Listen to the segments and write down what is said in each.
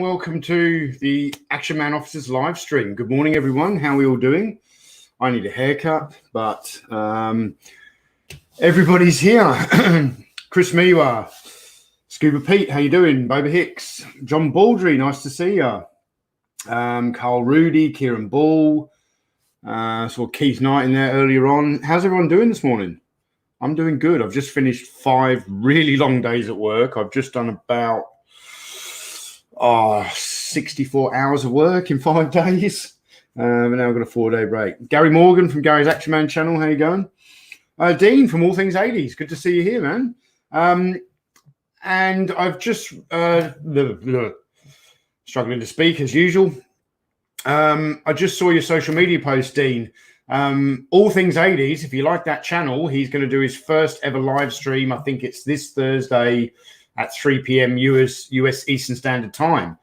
welcome to the Action Man Officers live stream. Good morning, everyone. How are we all doing? I need a haircut, but everybody's here. Chris Miwa, Scuba Pete, how you doing? Boba Hicks, John Baldry, nice to see you. Carl Rudy, Kieran Ball, saw Keith Knight in there earlier on. How's everyone doing this morning? I'm doing good. I've just finished 5 really long days at work. I've just done about 64 hours of work in 5 days. And now I've got a 4-day break. Gary Morgan from Gary's Action Man channel. How you going? Dean from All Things 80s. Good to see you here, man. And I've just struggling to speak as usual. I just saw your social media post, Dean. All Things 80s, if you like that channel, he's going to do his first ever live stream. I think it's this Thursday at 3 p.m. US Eastern Standard Time.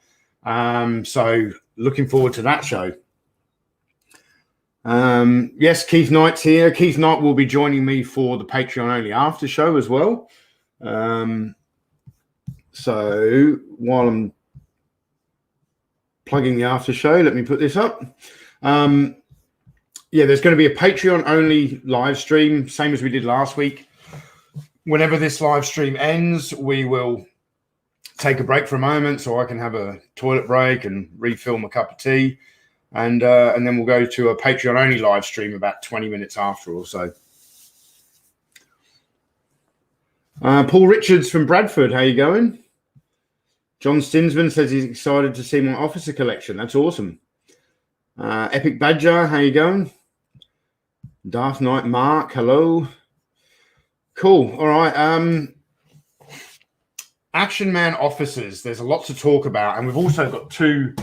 So looking forward to that show. Yes, Keith Knight's here. Keith Knight will be joining me for the Patreon only after show as well. So while I'm plugging the after show, let me put this up. Yeah, there's going to be a Patreon only live stream, same as we did last week. Whenever this live stream ends, we will take a break for a moment so I can have a toilet break and refill my cup of tea. And then we'll go to a Patreon only live stream about 20 minutes after or so. Paul Richards from Bradford, how you going? John Stinsman says he's excited to see my officer collection. That's awesome. Epic Badger, how you going? Darth Knight Mark, hello. Cool. All right. Action Man officers, there's a lot to talk about. And we've also got 2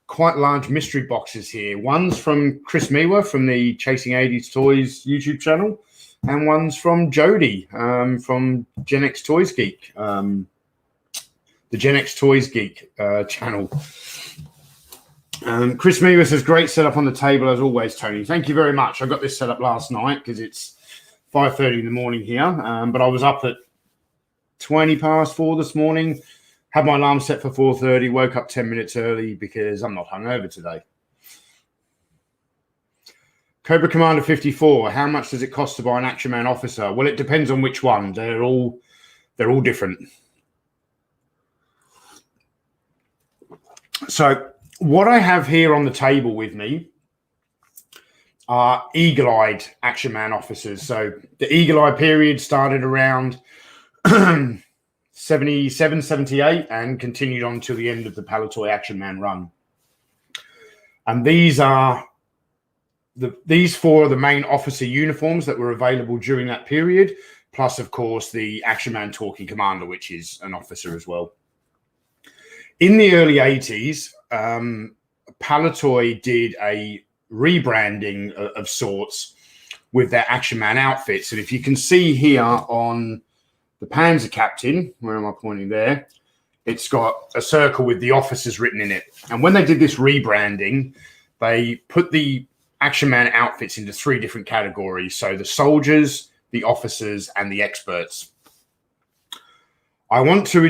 quite large mystery boxes here. One's from Chris Miwa from the Chasing 80s Toys YouTube channel. And one's from Jody from Gen X Toys Geek. The Gen X Toys Geek channel. Chris Miwa says, great setup on the table as always, Tony. Thank you very much. I got this set up last night because it's 5:30 in the morning here. But I was up at 20 past 4 this morning. Had my alarm set for 4:30. Woke up 10 minutes early because I'm not hungover today. Cobra Commander 54. How much does it cost to buy an Action Man officer? Well, it depends on which one. They're all different. So what I have here on the table with me are eagle-eyed Action Man officers. So the eagle-eye period started around 77, 78 and continued on till the end of the Palatoy Action Man run. And these 4 are the main officer uniforms that were available during that period, plus, of course, the Action Man Talking Commander, which is an officer as well. In the early 80s, Palatoy did a rebranding of sorts with their Action Man outfits. And if you can see here on the Panzer Captain, where am I pointing there? It's got a circle with the officers written in it. And when they did this rebranding, they put the Action Man outfits into 3 different categories. So the soldiers, the officers, and the experts. I want to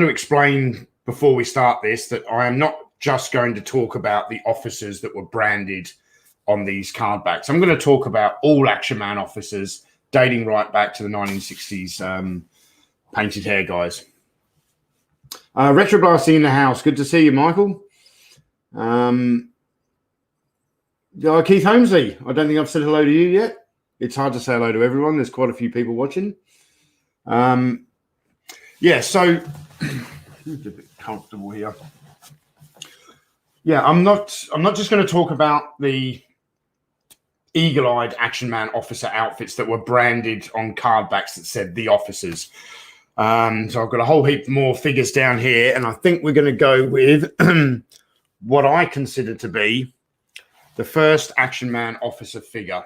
explain before we start this that I am not just going to talk about the officers that were branded on these card backs. I'm going to talk about all Action Man officers dating right back to the 1960s painted hair guys. Retroblasting in the house. Good to see you, Michael. Keith Holmesley. I don't think I've said hello to you yet. It's hard to say hello to everyone. There's quite a few people watching. Yeah, so a bit comfortable here. Yeah, I'm not just going to talk about the eagle-eyed Action Man officer outfits that were branded on card backs that said the officers. So I've got a whole heap more figures down here, and I think we're going to go with what I consider to be the first Action Man officer figure.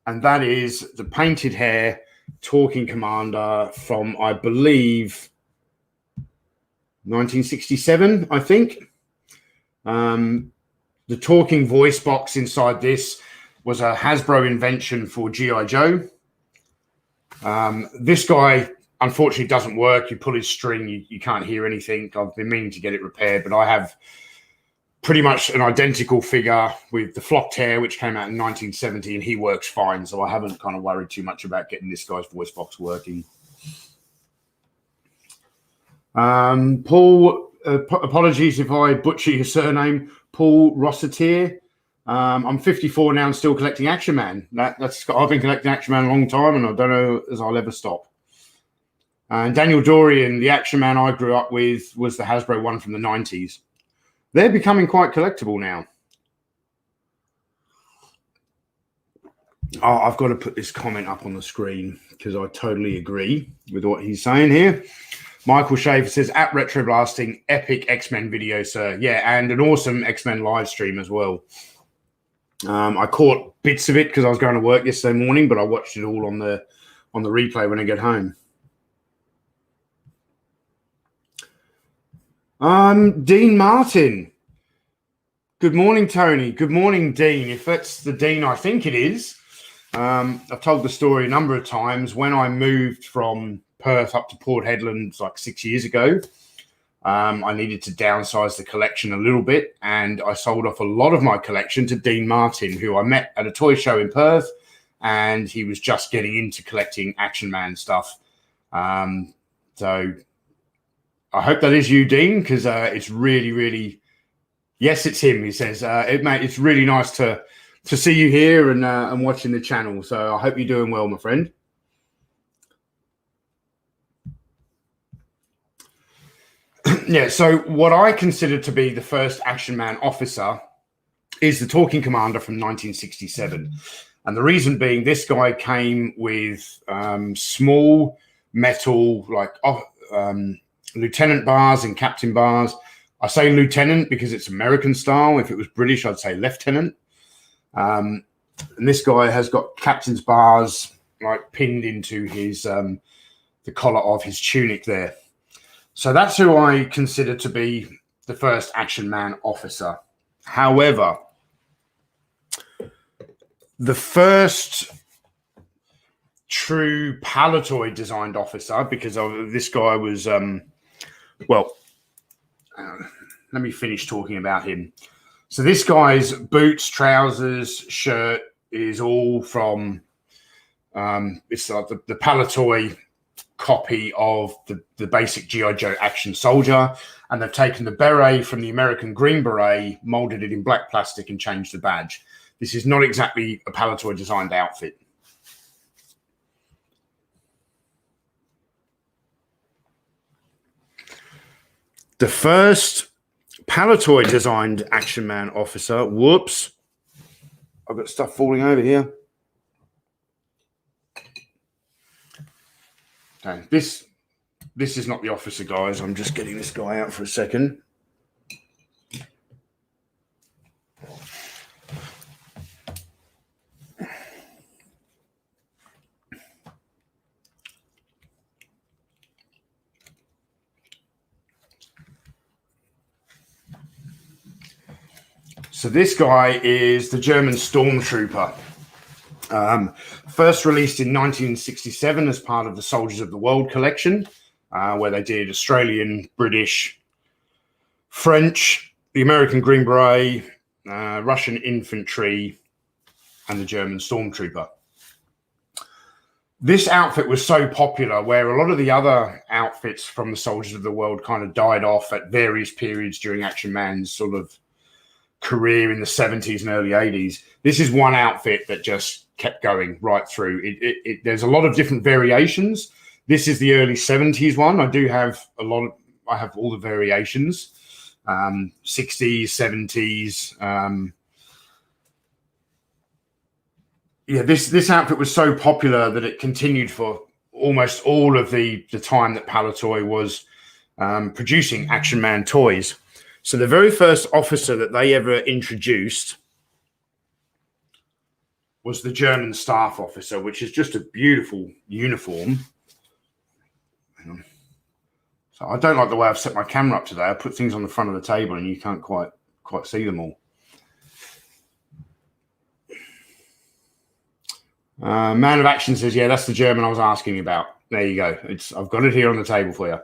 And that is the painted hair Talking Commander from, I believe, 1967, I think. The talking voice box inside this was a Hasbro invention for G.I. Joe. This guy unfortunately doesn't work. You pull his string, you can't hear anything. I've been meaning to get it repaired, but I have pretty much an identical figure with the flocked hair, which came out in 1970, and he works fine. So I haven't kind of worried too much about getting this guy's voice box working. Paul, apologies if I butcher your surname, Paul Rossetier. I'm 54 now and still collecting Action Man. I've been collecting Action Man a long time, and I don't know as I'll ever stop. And Daniel Dorian, the Action Man I grew up with, was the Hasbro one from the 90s. They're becoming quite collectible now. Oh, I've got to put this comment up on the screen because I totally agree with what he's saying here. Michael Schaefer says, at Retro Blasting, epic X-Men video, sir. Yeah, and an awesome X-Men live stream as well. I caught bits of it because I was going to work yesterday morning, but I watched it all on the replay when I get home. Dean Martin. Good morning, Tony. Good morning, Dean. If that's the Dean I think it is. I've told the story a number of times. When I moved from Perth up to Port Hedland like 6 years ago, I needed to downsize the collection a little bit, and I sold off a lot of my collection to Dean Martin, who I met at a toy show in Perth, and he was just getting into collecting Action Man stuff. So I hope that is you, Dean, because it's really, really, yes, it's him. He says, it's really nice to see you here and watching the channel. So I hope you're doing well, my friend. Yeah, so what I consider to be the first Action Man officer is the Talking Commander from 1967. And the reason being, this guy came with small metal, like lieutenant bars and captain bars. I say lieutenant because it's American style. If it was British, I'd say lieutenant. And this guy has got captain's bars like pinned into his the collar of his tunic there. So that's who I consider to be the first Action Man officer. However, the first true Palitoy designed officer, because this guy was, let me finish talking about him. So this guy's boots, trousers, shirt is all from, it's like the Palitoy copy of the basic G.I. Joe action soldier, and they've taken the beret from the American Green Beret, molded it in black plastic, and changed the badge. This is not exactly a Palitoy designed outfit. The first Palitoy designed Action Man officer, whoops, I've got stuff falling over here. Okay, this is not the officer, guys. I'm just getting this guy out for a second. So this guy is the German Stormtrooper. First released in 1967 as part of the Soldiers of the World collection, where they did Australian, British, French, the American Green Beret, Russian infantry, and the German Stormtrooper. This outfit was so popular where a lot of the other outfits from the Soldiers of the World kind of died off at various periods during Action Man's sort of career in the 70s and early 80s. This is one outfit that just kept going right through. There's a lot of different variations. This is the early 70s one. I do have I have all the variations, 60s, 70s. This outfit was so popular that it continued for almost all of the time that Palitoy was producing Action Man toys. So the very first officer that they ever introduced was the German staff officer, which is just a beautiful uniform. Hang on. So I don't like the way I've set my camera up today. I put things on the front of the table and you can't quite see them all. Man of Action says, yeah, that's the German I was asking about. There you go. I've got it here on the table for you.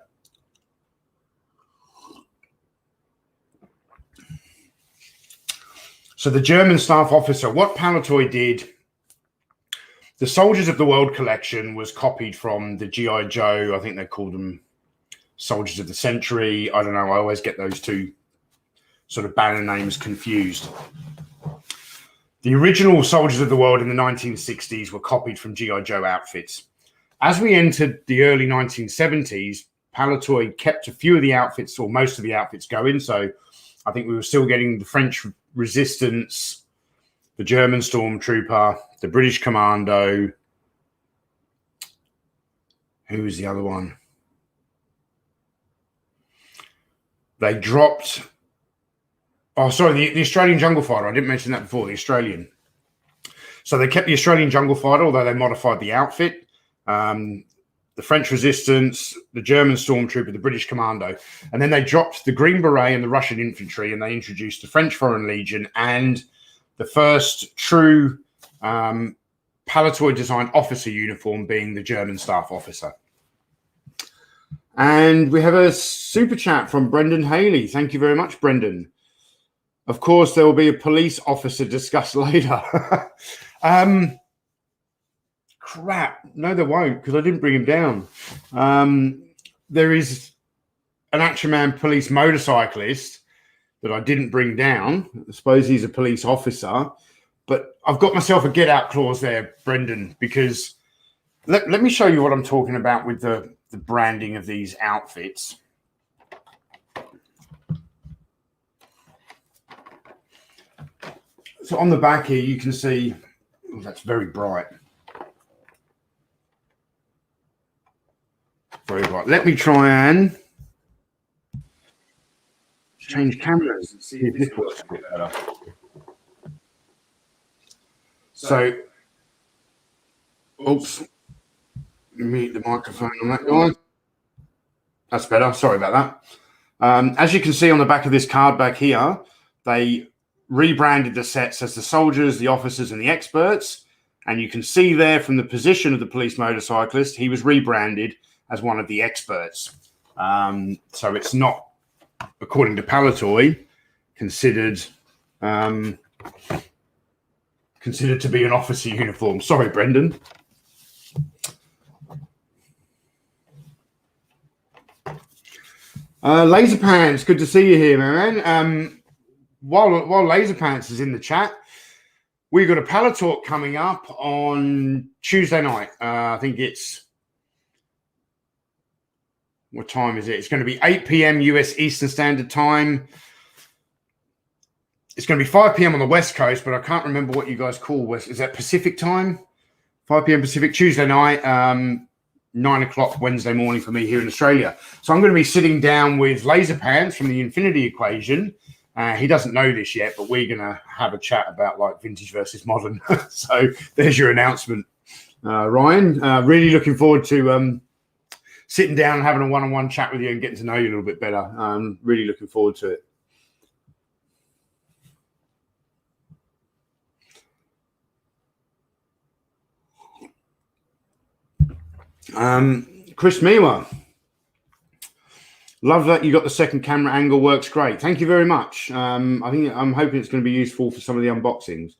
So the German staff officer, what Palatoy did, the Soldiers of the World collection was copied from the G.I. Joe. I think they called them Soldiers of the Century. I don't know. I always get those two sort of banner names confused. The original Soldiers of the World in the 1960s were copied from G.I. Joe outfits. As we entered the early 1970s, Palatoy kept a few of the outfits, or most of the outfits, going. So I think we were still getting the French Resistance, the German Stormtrooper, the British Commando. Who was the other one? They dropped... Oh, sorry, the Australian Jungle Fighter. I didn't mention that before, the Australian. So they kept the Australian Jungle Fighter, although they modified the outfit. The French Resistance, the German Stormtrooper, the British Commando. And then they dropped the Green Beret and the Russian Infantry, and they introduced the French Foreign Legion and the first true Palatoy-designed officer uniform being the German staff officer. And we have a super chat from Brendan Haley. Thank you very much, Brendan. Of course, there will be a police officer discussed later. Crap. No, there won't, because I didn't bring him down. There is an Action Man police motorcyclist that I didn't bring down. I suppose he's a police officer. But I've got myself a get out clause there, Brendan, because let me show you what I'm talking about with the branding of these outfits. So on the back here, you can see, oh, that's very bright. Very bright. Let me try and change cameras and see if this works a bit better. So, oops, mute the microphone on that guy. That's better. Sorry about that. As you can see on the back of this card back here, they rebranded the sets as the soldiers, the officers, and the experts. And you can see there from the position of the police motorcyclist, he was rebranded as one of the experts. So it's not, according to Palatoy, considered to be an officer uniform. Sorry, Brendan. Laser Pants, good to see you here, man. While Laser Pants is in the chat, we've got a Pallet Talk coming up on Tuesday night. I think it's... What time is it? It's going to be 8 p.m. US Eastern Standard Time. It's going to be 5 p.m. on the West Coast, but I can't remember what you guys call West. Is that Pacific time? 5 p.m. Pacific, Tuesday night, 9 o'clock Wednesday morning for me here in Australia. So I'm going to be sitting down with Laser Pants from the Infinity Equation. He doesn't know this yet, but we're going to have a chat about like vintage versus modern. So there's your announcement, Ryan. Really looking forward to sitting down and having a one-on-one chat with you and getting to know you a little bit better. Really looking forward to it. Chris Miwa, love that you got the second camera angle, works I'm hoping it's going to be useful for some of the unboxings.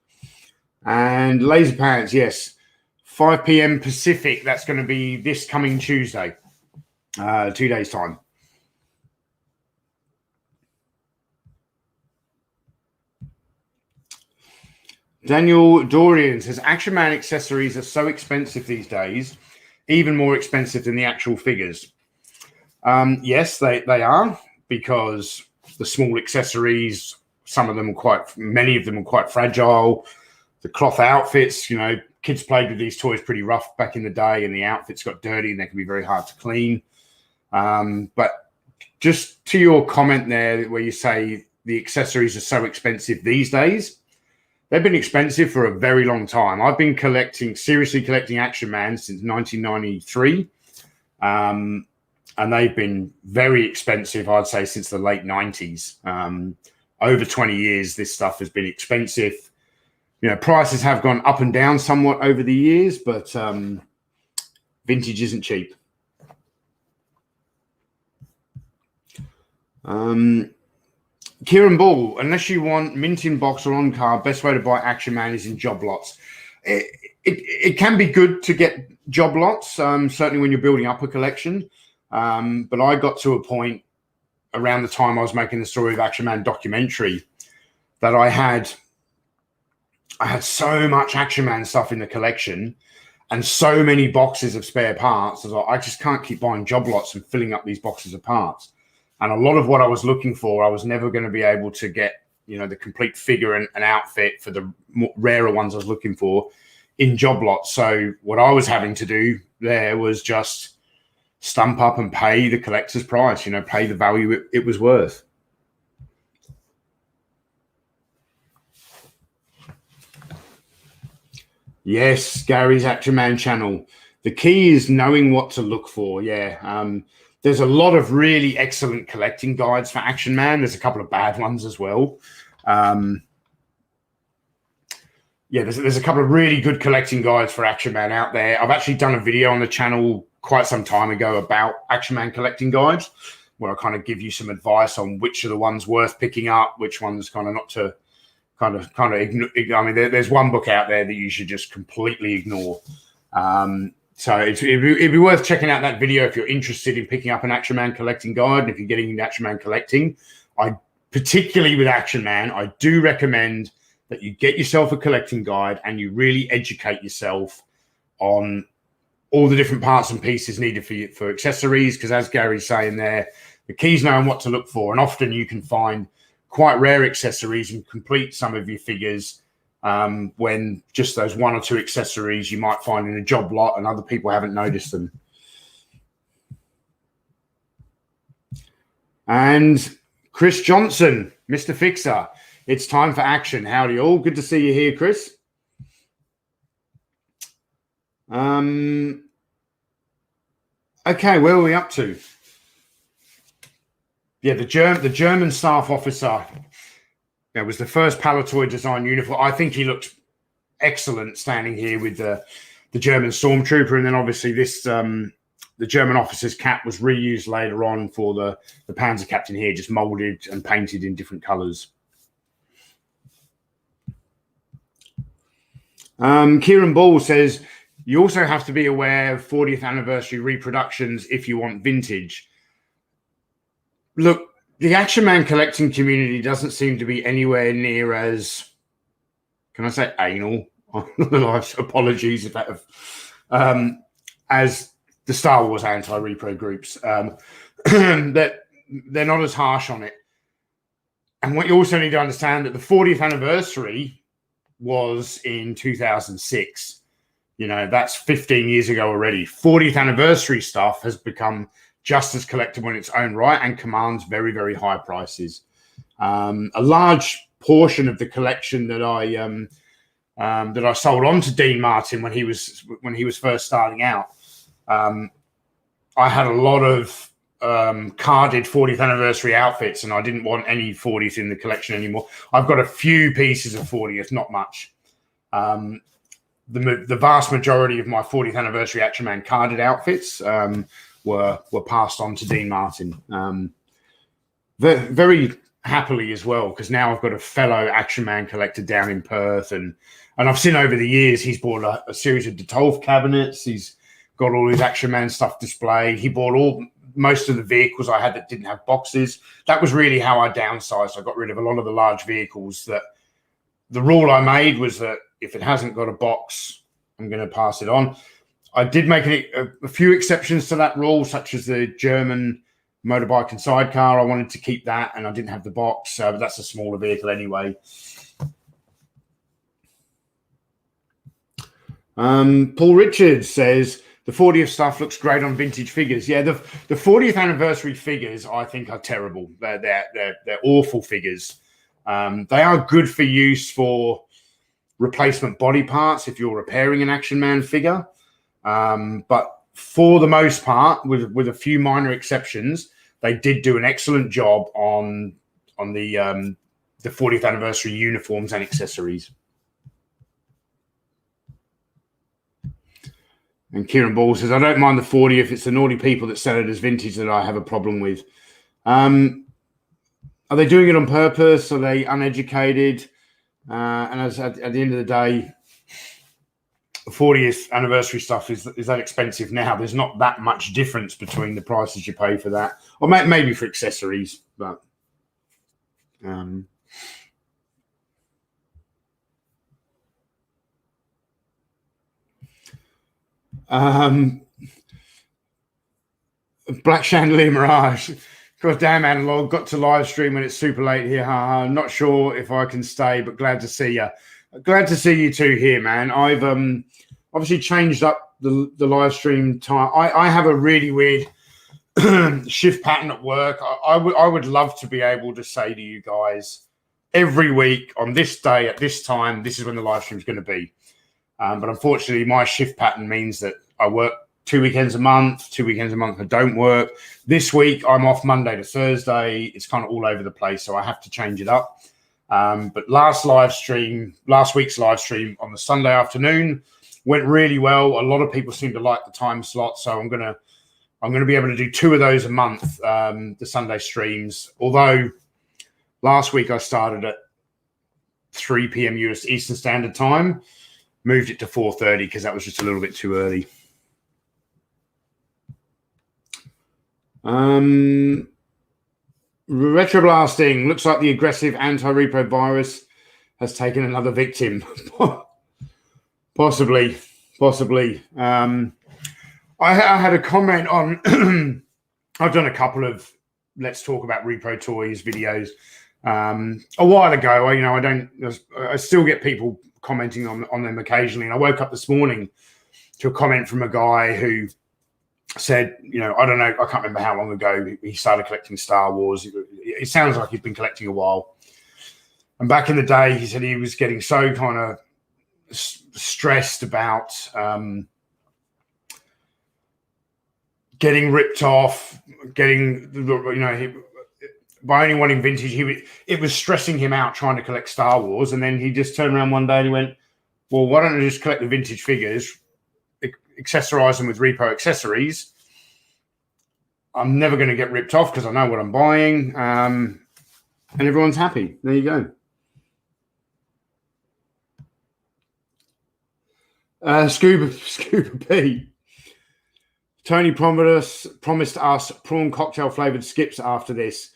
And Laser Pants, yes, 5 p.m. Pacific, that's going to be this coming Tuesday, 2 days time. Daniel Dorian says Action Man accessories are so expensive these days, even more expensive than the actual figures. Yes, they are, because the small accessories, many of them are quite fragile. The cloth outfits, you know, kids played with these toys pretty rough back in the day, and the outfits got dirty and they can be very hard to clean. But just to your comment there, where you say the accessories are so expensive these days, they've been expensive for a very long time. I've been seriously collecting Action Man since 1993. And they've been very expensive, I'd say, since the late 90s. Over 20 years, this stuff has been expensive. You know, prices have gone up and down somewhat over the years, but vintage isn't cheap. Kieran Ball, unless you want mint in box or on card, best way to buy Action Man is in job lots. It can be good to get job lots, certainly when you're building up a collection. But I got to a point around the time I was making the Story of Action Man documentary that I had so much Action Man stuff in the collection and so many boxes of spare parts. I just can't keep buying job lots and filling up these boxes of parts. And a lot of what I was looking for, I was never going to be able to get, the complete figure and outfit for the more rarer ones I was looking for in job lots. So what I was having to do there was just stump up and pay the collector's price, pay the value it was worth. Yes, Gary's Action Man channel. The key is knowing what to look for. Yeah. There's a lot of really excellent collecting guides for Action Man. There's a couple of bad ones as well. There's a couple of really good collecting guides for Action Man out there. I've actually done a video on the channel quite some time ago about Action Man collecting guides, where I kind of give you some advice on which are the ones worth picking up, which ones kind of not to kind of ignore. I mean, there's one book out there that you should just completely ignore. So it'd be worth checking out that video if you're interested in picking up an Action Man collecting guide. And if you're getting into Action Man collecting, particularly with Action Man, I do recommend that you get yourself a collecting guide and you really educate yourself on all the different parts and pieces needed for accessories. Because as Gary's saying there, the key's knowing what to look for. And often you can find quite rare accessories and complete some of your figures when just those one or two accessories you might find in a job lot and other people haven't noticed them. And Chris Johnson, Mr. Fixer, it's time for action. Howdy all. Good to see you here, Chris. Okay, where are we up to? Yeah, the German staff officer. It was the first Palatoy design uniform. I think he looked excellent standing here with the German stormtrooper, and then obviously this the German officer's cap was reused later on for the Panzer captain here, just molded and painted in different colors. Kieran Ball says you also have to be aware of 40th anniversary reproductions if you want vintage. Look, the Action Man collecting community doesn't seem to be anywhere near as, can I say anal? Apologies if that as the Star Wars anti-repro groups. That they're not as harsh on it. And what you also need to understand that the 40th anniversary was in 2006. That's 15 years ago already. 40th anniversary stuff has become just as collectible in its own right and commands very, very high prices. A large portion of the collection that I sold on to Dean Martin when he was first starting out, I had a lot of carded 40th anniversary outfits, and I didn't want any 40th in the collection anymore. I've got a few pieces of 40th, not much. The vast majority of my 40th anniversary Action Man carded outfits were passed on to Dean Martin. Very happily as well, because now I've got a fellow Action Man collector down in Perth, and I've seen over the years he's bought a series of Detolf cabinets. He's got all his Action Man stuff displayed. He bought most of the vehicles I had that didn't have boxes. That was really how I downsized. I got rid of a lot of the large vehicles. That the rule I made was that if it hasn't got a box, I'm going to pass it on. I did make a few exceptions to that rule, such as the German motorbike and sidecar. I wanted to keep that, and I didn't have the box, but that's a smaller vehicle anyway. Paul Richards says the 40th stuff looks great on vintage figures. Yeah, the 40th anniversary figures I think are terrible. They're awful figures. They are good for use for replacement body parts if you're repairing an Action Man figure. But for the most part, with a few minor exceptions, they did do an excellent job on the 40th anniversary uniforms and accessories. And Kieran Ball says, I don't mind the 40th. It's the naughty people that sell it as vintage that I have a problem with. Are they doing it on purpose? Are they uneducated? And at the end of the day, 40th anniversary stuff is that expensive now. There's not that much difference between the prices you pay for that, or maybe for accessories, but Black Chandelier Mirage. God damn, analog. Got to live stream when it's super late here. Not sure if I can stay, but glad to see you. Glad to see you too here, man. I've obviously changed up the live stream time. I have a really weird shift pattern at work. I would love to be able to say to you guys every week on this day at this time, this is when the live stream is going to be. But unfortunately, my shift pattern means that I work 2 weekends a month. 2 weekends a month I don't work. This week I'm off Monday to Thursday. It's kind of all over the place, so I have to change it up. But last week's live stream on the Sunday afternoon went really well. A lot of people seem to like the time slot, so I'm gonna be able to do 2 of those a month, the Sunday streams. Although last week I started at 3 p.m. US Eastern Standard Time, moved it to 4:30 because that was just a little bit too early. Retroblasting looks like the aggressive anti-repo virus has taken another victim. Possibly. I had a comment on. I've done a couple of let's talk about repo toys videos a while ago. I still get people commenting on them occasionally, and I woke up this morning to a comment from a guy who said, I don't know, I can't remember how long ago he started collecting Star Wars. It sounds like he's been collecting a while. And back in the day, he said he was getting so kind of stressed about getting ripped off, by only wanting vintage. It was stressing him out trying to collect Star Wars. And then he just turned around one day and he went, well, why don't I just collect the vintage figures, accessorize them with repo accessories? I'm never going to get ripped off because I know what I'm buying, and everyone's happy. There you go. Scuba P. Tony promised us prawn cocktail flavored skips after this.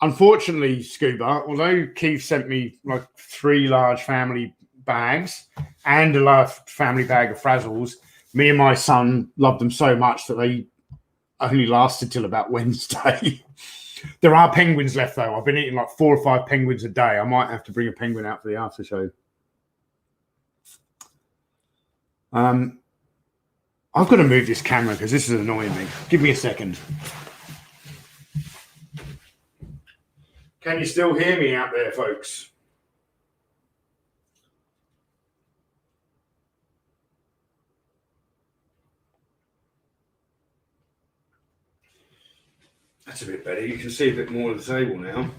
Unfortunately, Scuba, although Keith sent me like 3 large family bags and a large family bag of Frazzles, me and my son loved them so much that they only lasted till about Wednesday. There are penguins left, though. I've been eating like 4 or 5 penguins a day. I might have to bring a penguin out for the after show. I've got to move this camera because this is annoying me. Give me a second. Can you still hear me out there, folks? That's a bit better. You can see a bit more of the table now.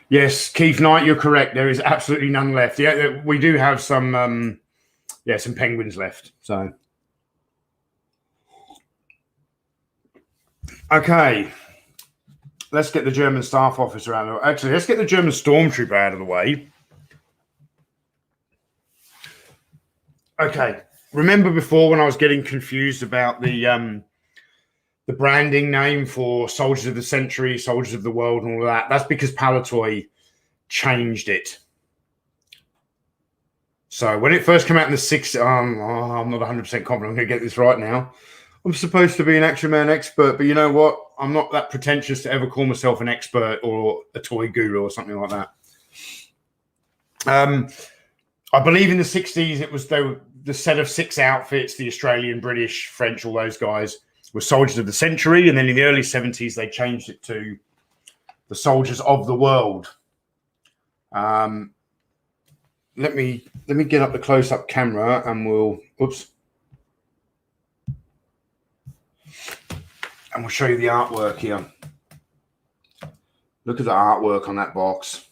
Yes, Keith Knight, you're correct. There is absolutely none left. Yeah, we do have some penguins left. So, okay, let's get the German staff officer out of the way. Actually, let's get the German stormtrooper out of the way. Okay, remember before when I was getting confused about the branding name for Soldiers of the Century, Soldiers of the World, and all of that? That's because Palatoy changed it. So when it first came out in the 60s, I'm not 100% confident I'm going to get this right now. I'm supposed to be an Action Man expert, but you know what? I'm not that pretentious to ever call myself an expert or a toy guru or something like that. I believe in the 60s, it was the set of 6 outfits, the Australian, British, French, all those guys were Soldiers of the Century. And then in the early 70s, they changed it to the Soldiers of the World. Let me get up the close-up camera and we'll show you the artwork here. Look at the artwork on that box.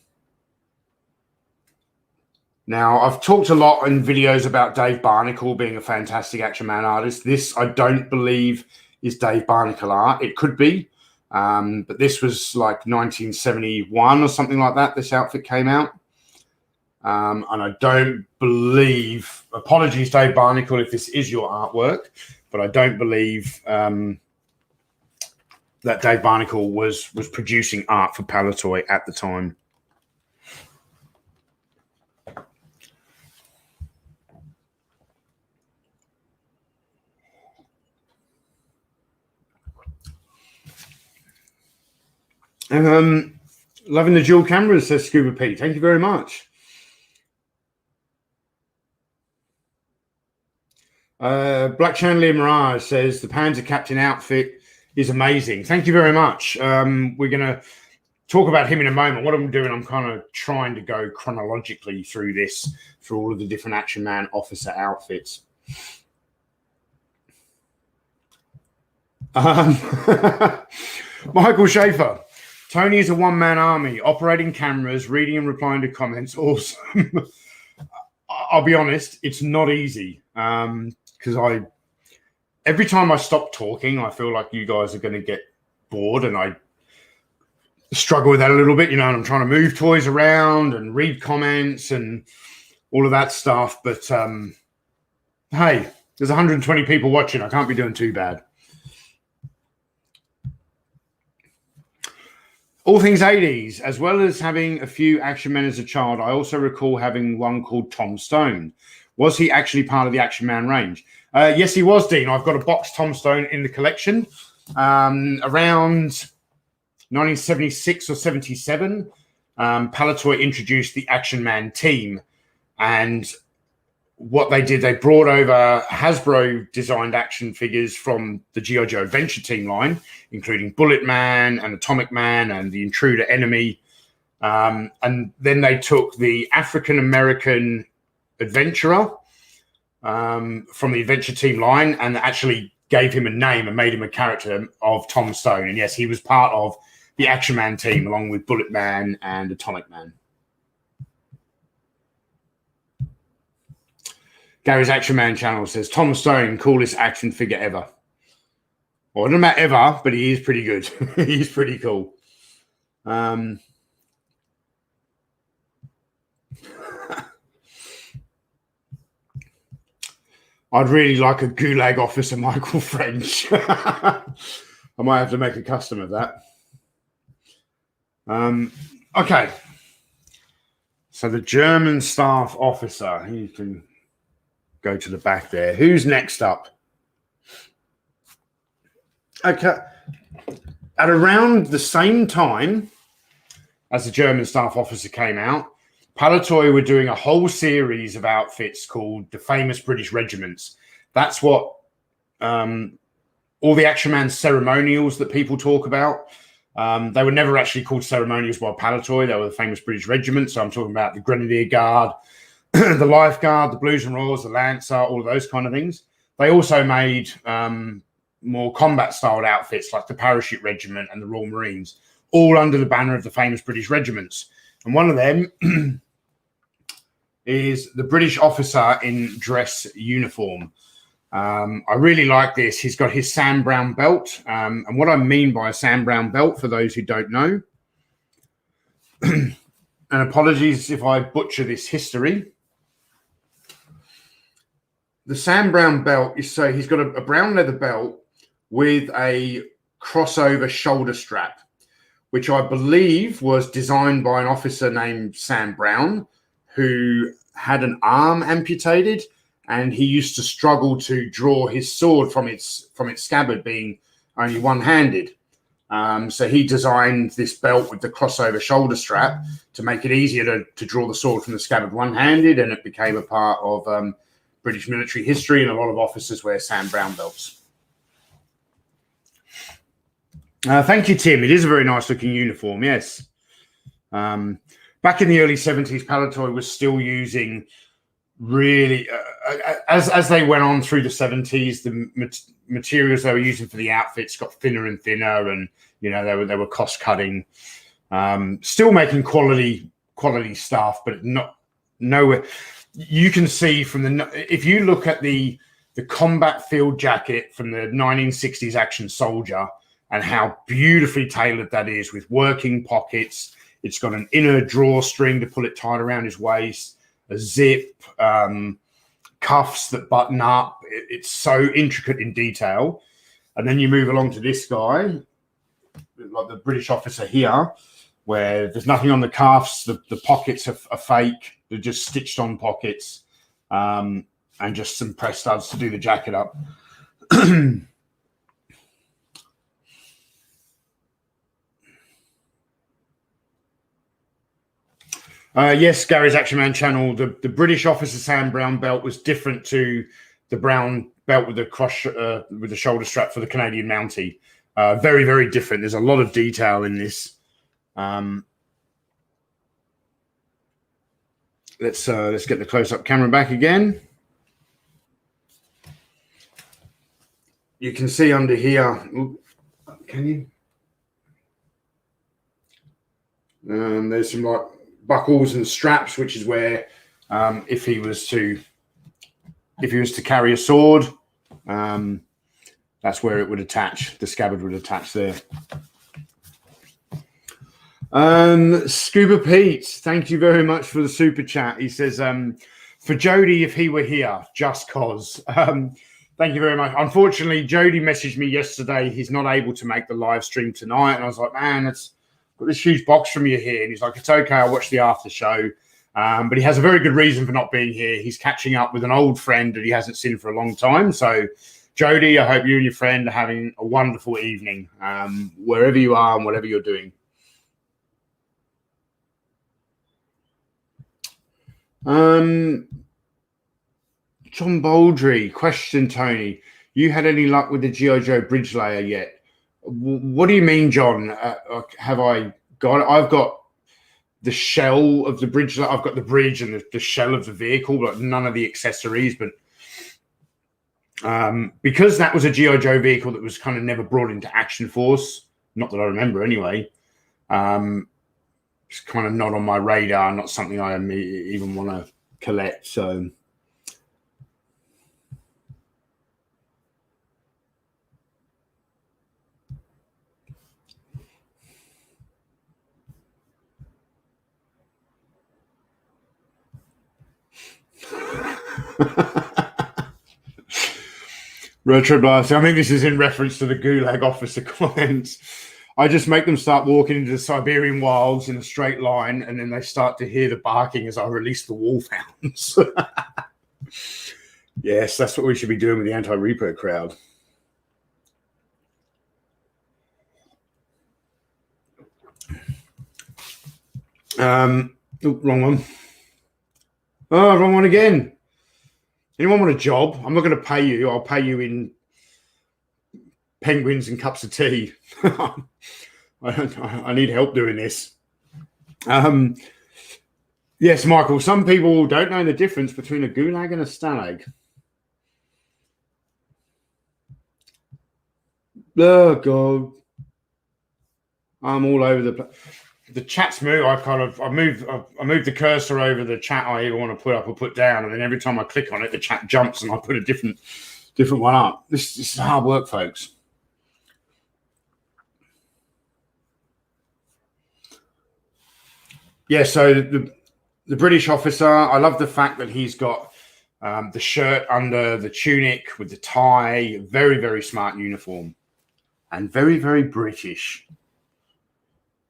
Now, I've talked a lot in videos about Dave Barnacle being a fantastic Action Man artist. This, I don't believe, is Dave Barnacle art. It could be, but this was like 1971 or something like that. This outfit came out. And I don't believe, apologies, Dave Barnacle, if this is your artwork, but I don't believe that Dave Barnacle was producing art for Palitoy at the time. Loving the dual cameras, says Scuba Pete. Thank you very much. Black Chandelier Mirage says the Panzer Captain outfit is amazing. Thank you very much. We're going to talk about him in a moment. What I'm doing, I'm kind of trying to go chronologically through this, through all of the different Action Man officer outfits. Michael Schaefer. Tony is a one-man army, operating cameras, reading and replying to comments. Awesome. I'll be honest, it's not easy. Because every time I stop talking, I feel like you guys are going to get bored, and I struggle with that a little bit, you know, and I'm trying to move toys around and read comments and all of that stuff. But hey, there's 120 people watching. I can't be doing too bad. All things 80s, as well as having a few Action Men as a child, I also recall having one called Tom Stone. Was he actually part of the Action Man range? Yes, he was, Dean. I've got a box Tom Stone in the collection. Around 1976 or 77, Palitoy introduced the Action Man team. And what they did, they brought over Hasbro-designed action figures from the G.I. Joe Adventure Team line, including Bullet Man and Atomic Man and the Intruder Enemy. And then they took the African-American Adventurer from the Adventure Team line and actually gave him a name and made him a character of Tom Stone. And yes, he was part of the Action Man team along with Bullet Man and Atomic Man. Gary's Action Man channel says, Tom Stone, coolest action figure ever. Well, I don't know about ever, but he is pretty good. He's pretty cool. I'd really like a Gulag Officer Michael French. I might have to make a custom of that. Okay. So the German staff officer, you can go to the back there. Who's next up? Okay. At around the same time as the German staff officer came out, Palitoy were doing a whole series of outfits called the Famous British Regiments. That's what all the Action Man ceremonials that people talk about. They were never actually called ceremonials by Palitoy. They were the Famous British Regiments. So I'm talking about the Grenadier Guard, the Life Guard, the Blues and Royals, the Lancer, all of those kind of things. They also made more combat-styled outfits like the Parachute Regiment and the Royal Marines, all under the banner of the Famous British Regiments. And one of them is the British officer in dress uniform. I really like this. He's got his Sam Brown belt. And what I mean by a Sam Brown belt, for those who don't know, and apologies if I butcher this history, the Sam Brown belt is, so he's got a brown leather belt with a crossover shoulder strap, which I believe was designed by an officer named Sam Brown, who had an arm amputated, and he used to struggle to draw his sword from its scabbard, being only one-handed. So he designed this belt with the crossover shoulder strap to make it easier to draw the sword from the scabbard one-handed, and it became a part of British military history, and a lot of officers wear Sam Brown belts. Thank you, Tim. It is a very nice-looking uniform, yes. Back in the early 70s, Palitoy was still using really, as they went on through the 70s, the materials they were using for the outfits got thinner and thinner, and you know they were cost cutting. Still making quality stuff, but not nowhere. You can see from if you look at the combat field jacket from the 1960s action soldier and how beautifully tailored that is with working pockets. It's got an inner drawstring to pull it tight around his waist, a zip, cuffs that button up. It's so intricate in detail. And then you move along to this guy, like the British officer here, where there's nothing on the cuffs. The pockets are fake. They're just stitched on pockets, and just some press studs to do the jacket up. Yes, Gary's Action Man channel. The British officer Sam Brown belt was different to the brown belt with the shoulder strap for the Canadian Mountie. Very, very different. There's a lot of detail in this. Let's get the close-up camera back again. You can see under here. Can you? There's some like buckles and straps, which is where if he was to carry a sword, that's where it would attach. The scabbard would attach there. Scuba Pete, thank you very much for the super chat. He says, for Jody, if he were here, just cause. Thank you very much. Unfortunately, Jody messaged me yesterday. He's not able to make the live stream tonight. And I was like, man, I've got this huge box from you here. And he's like, it's okay. I'll watch the after show. But he has a very good reason for not being here. He's catching up with an old friend that he hasn't seen for a long time. So, Jody, I hope you and your friend are having a wonderful evening, wherever you are and whatever you're doing. John Baldry, question, Tony. You had any luck with the G.I. Joe bridge layer yet? What do you mean, John? Have I got it? I've got the shell of the bridge. I've got the bridge and the shell of the vehicle, but none of the accessories. But because that was a G.I. Joe vehicle that was kind of never brought into Action Force, not that I remember anyway, it's kind of not on my radar, not something I even want to collect. So... Retro Blast. I think this is in reference to the Gulag officer comments. I just make them start walking into the Siberian wilds in a straight line, and then they start to hear the barking as I release the wolfhounds. Yes, that's what we should be doing with the anti-repo crowd. Wrong one. Oh, wrong one again. Anyone want a job? I'm not going to pay you. I'll pay you in penguins and cups of tea. I need help doing this. Yes, Michael, some people don't know the difference between a gulag and a stalag. Oh, God. I'm all over the place. The chat's moved. I moved the cursor over the chat I either want to put up or put down, and then every time I click on it, the chat jumps and I put a different one up. This is hard work, folks. Yeah, so the British officer, I love the fact that he's got the shirt under the tunic with the tie. Very, very smart uniform. And very, very British.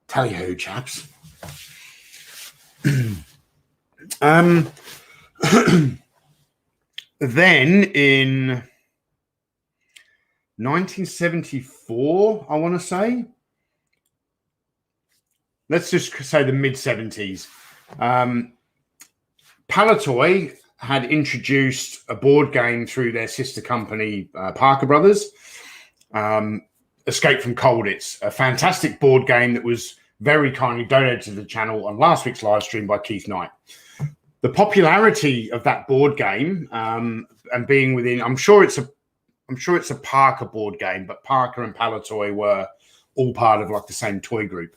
Tally-ho, chaps. Then in 1974, I want to say, let's just say the mid-70s, Palatoy had introduced a board game through their sister company, Parker Brothers, Escape from Colditz, a fantastic board game that was very kindly donated to the channel on last week's live stream by Keith Knight. The popularity of that board game and being within, I'm sure it's a Parker board game, but Parker and Palatoy were all part of like the same toy group.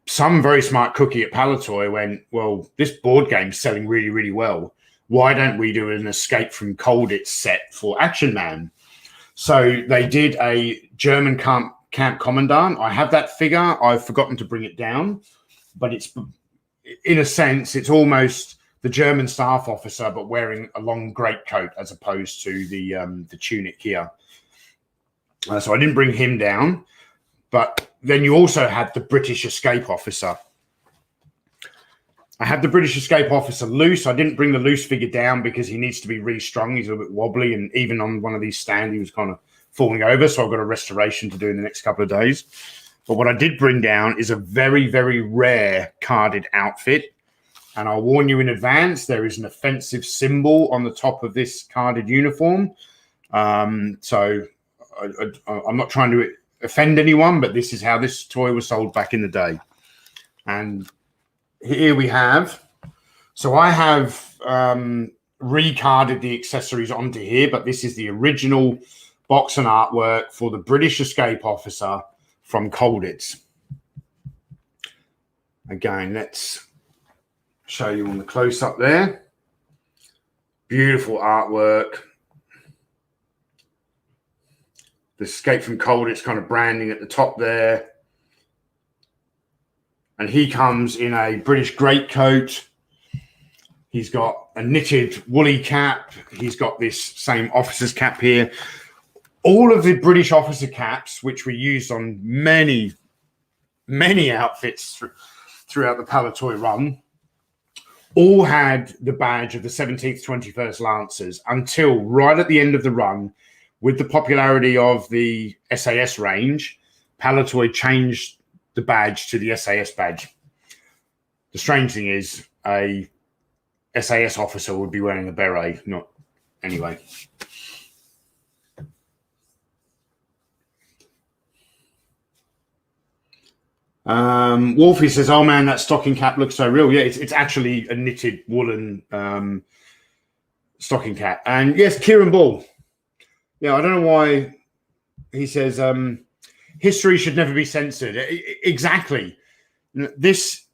some very smart cookie at Palatoy went, well, this board game's selling really, really well. Why don't we do an Escape from Colditz set for Action Man? So they did a German camp commandant. I have that figure. I've forgotten to bring it down, but it's, in a sense, it's almost the German staff officer, but wearing a long greatcoat as opposed to the tunic here. So I didn't bring him down. But then you also had the British escape officer. I had the British escape officer loose. I didn't bring the loose figure down because he needs to be restrung. He's a little bit wobbly, and even on one of these stands, he was kind of falling over. So I've got a restoration to do in the next couple of days. But what I did bring down is a very, very rare carded outfit. And I'll warn you in advance, there is an offensive symbol on the top of this carded uniform. So I'm not trying to offend anyone, but this is how this toy was sold back in the day. And here we have, so I have recarded the accessories onto here, but this is the original box and artwork for the British escape officer from Colditz. Again, let's show you on the close-up there. Beautiful artwork. The Escape from Colditz kind of branding at the top there. And he comes in a British greatcoat. He's got a knitted woolly cap. He's got this same officer's cap here. All of the British officer caps, which were used on many, many outfits throughout the Palatoy run, all had the badge of the 17th 21st Lancers until right at the end of the run. With the popularity of the SAS range, Palatoy changed the badge to the SAS badge. The strange thing is a SAS officer would be wearing a beret, not anyway. Wolfie says, oh man, that stocking cap looks so real. Yeah, it's actually a knitted woolen stocking cap. And yes, Kieran Ball. Yeah, I don't know why he says history should never be censored. Exactly. This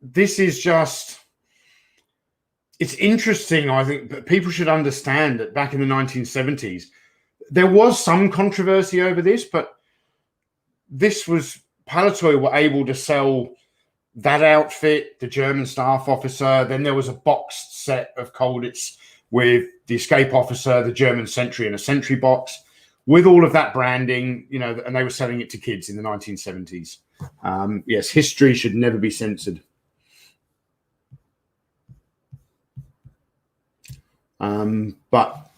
is just, it's interesting. I think but people should understand that back in the 1970s, there was some controversy over this, but this was, Palatoy were able to sell that outfit, the German staff officer. Then there was a boxed set of Colditz with the escape officer, the German sentry, and a sentry box with all of that branding, you know, and they were selling it to kids in the 1970s. Yes, history should never be censored. But,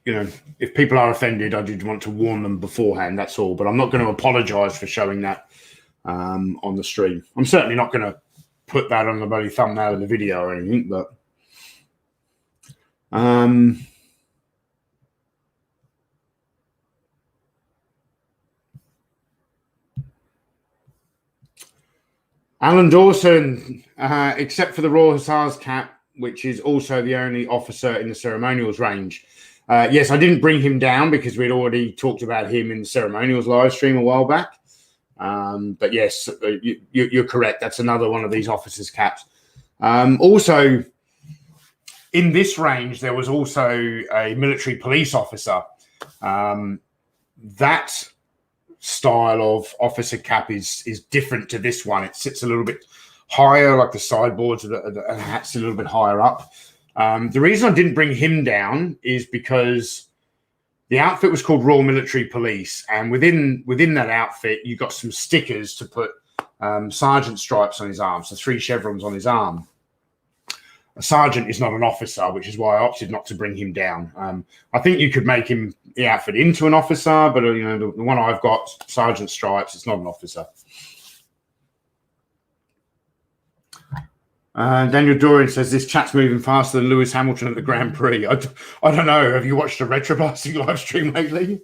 you know, if people are offended, I did want to warn them beforehand, that's all. But I'm not going to apologize for showing that on the stream. I'm certainly not going to put that on the bloody thumbnail of the video or anything, but Alan Dawson, except for the Royal Hussars cap, which is also the only officer in the ceremonials range. Yes, I didn't bring him down because we'd already talked about him in the ceremonials live stream a while back. But yes, you're correct. That's another one of these officers' caps. Also, in this range, there was also a military police officer. That style of officer cap is different to this one. It sits a little bit higher, like the sideboards and the hat's a little bit higher up. The reason I didn't bring him down is because the outfit was called Royal Military Police, and within that outfit, you got some stickers to put sergeant stripes on his arm, so 3 chevrons on his arm. A sergeant is not an officer, which is why I opted not to bring him down. I think you could make him the outfit into an officer, but you know the one I've got, sergeant stripes, it's not an officer. Daniel Dorian says this chat's moving faster than Lewis Hamilton at the Grand Prix. I don't know. Have you watched a retrobasting live stream lately?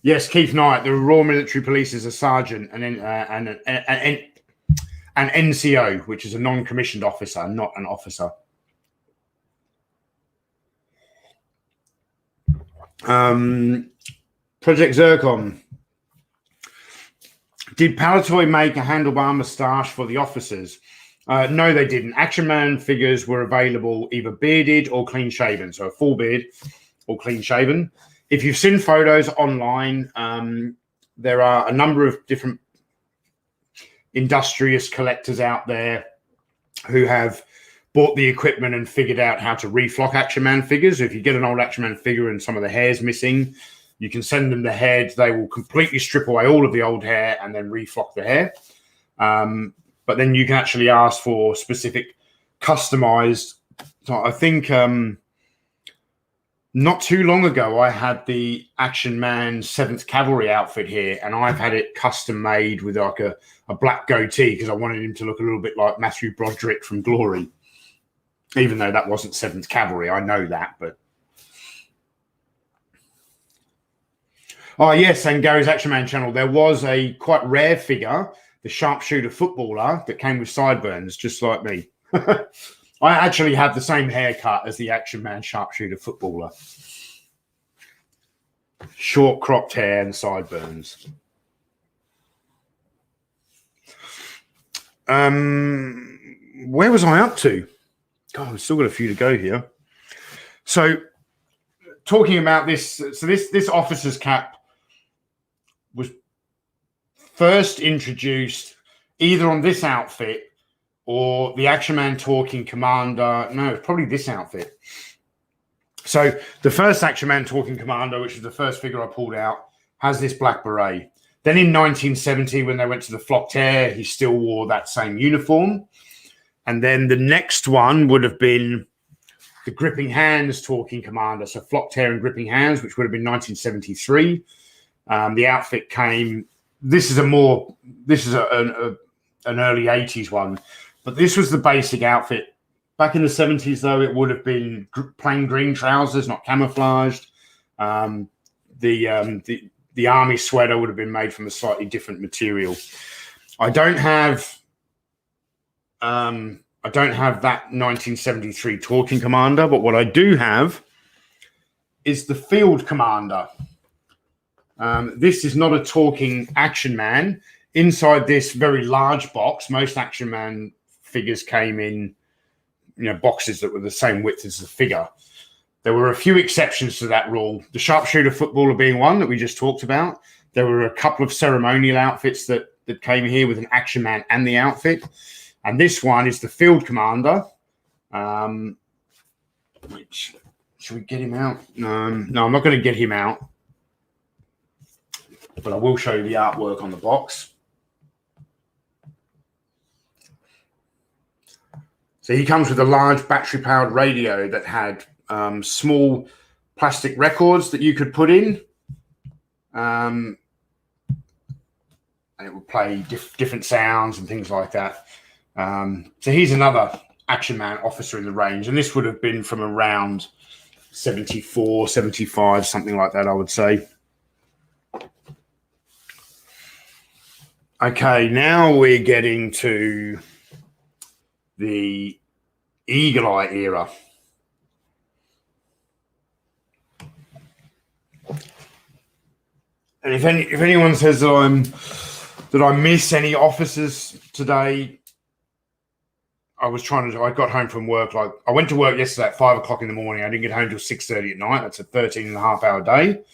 Yes, Keith Knight, the Royal Military Police is a sergeant and an NCO, which is a non-commissioned officer, not an officer. Project Zircon. Did Palatoy make a handlebar moustache for the officers? No, they didn't. Action Man figures were available either bearded or clean shaven, so a full beard or clean shaven. If you've seen photos online, there are a number of different industrious collectors out there who have bought the equipment and figured out how to reflock Action Man figures. If you get an old Action Man figure and some of the hair's missing, you can send them the head. They will completely strip away all of the old hair and then reflock the hair. But then you can actually ask for specific customized. So I think not too long ago, I had the Action Man 7th Cavalry outfit here, and I've had it custom made with like a black goatee because I wanted him to look a little bit like Matthew Broderick from Glory, even though that wasn't 7th Cavalry. I know that, but. Oh, yes, and Gary's Action Man channel, there was a quite rare figure, the sharpshooter footballer, that came with sideburns, just like me. I actually have the same haircut as the Action Man sharpshooter footballer. Short cropped hair and sideburns. Where was I up to? God, I've still got a few to go here. So, talking about this, so this officer's cap was first introduced either on this outfit or the Action Man Talking Commander. No, it's probably this outfit. So the first Action Man Talking Commander, which is the first figure I pulled out, has this black beret. Then in 1970, when they went to the flocked hair, he still wore that same uniform. And then the next one would have been the Gripping Hands Talking Commander. So flocked hair and gripping hands, which would have been 1973. The outfit came. This is an early 80s one, but this was the basic outfit. Back in the 70s, though, it would have been plain green trousers, not camouflaged. The army sweater would have been made from a slightly different material. I don't have that 1973 Talking Commander, but what I do have is the Field Commander. This is not a talking Action Man. Inside this very large box, most Action Man figures came in, boxes that were the same width as the figure. There were a few exceptions to that rule. The sharpshooter footballer being one that we just talked about. There were a couple of ceremonial outfits that came here with an Action Man and the outfit. And this one is the Field Commander. Which, should we get him out? No, I'm not going to get him out. But I will show you the artwork on the box. So he comes with a large battery-powered radio that had small plastic records that you could put in. And it would play different sounds and things like that. So he's another Action Man officer in the range. And this would have been from around 74, 75, something like that, I would say. Okay, now we're getting to the Eagle Eye era. And if anyone says that I miss any officers today, I got home from work. I went to work yesterday at 5 o'clock in the morning. I didn't get home till 6:30 at night. That's a 13.5-hour day.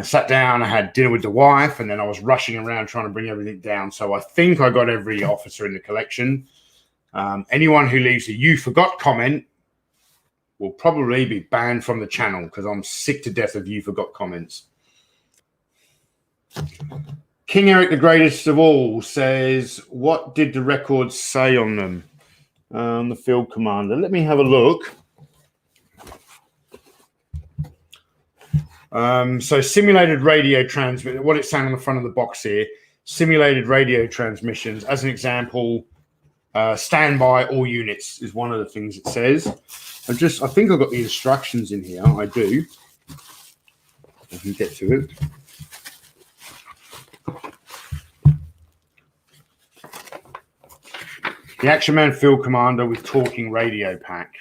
Sat down, I had dinner with the wife, and then I was rushing around trying to bring everything down. So I think I got every officer in the collection. Anyone who leaves a "you forgot" comment will probably be banned from the channel because I'm sick to death of "you forgot" comments. King Eric the Greatest of All says, what did the records say on them? The Field Commander. Let me have a look. So simulated radio transmit, what it's saying on the front of the box here, simulated radio transmissions. As an example, standby all units is one of the things it says. I think I've got the instructions in here. I do. I can get to it. The Action Man Field Commander with talking radio pack.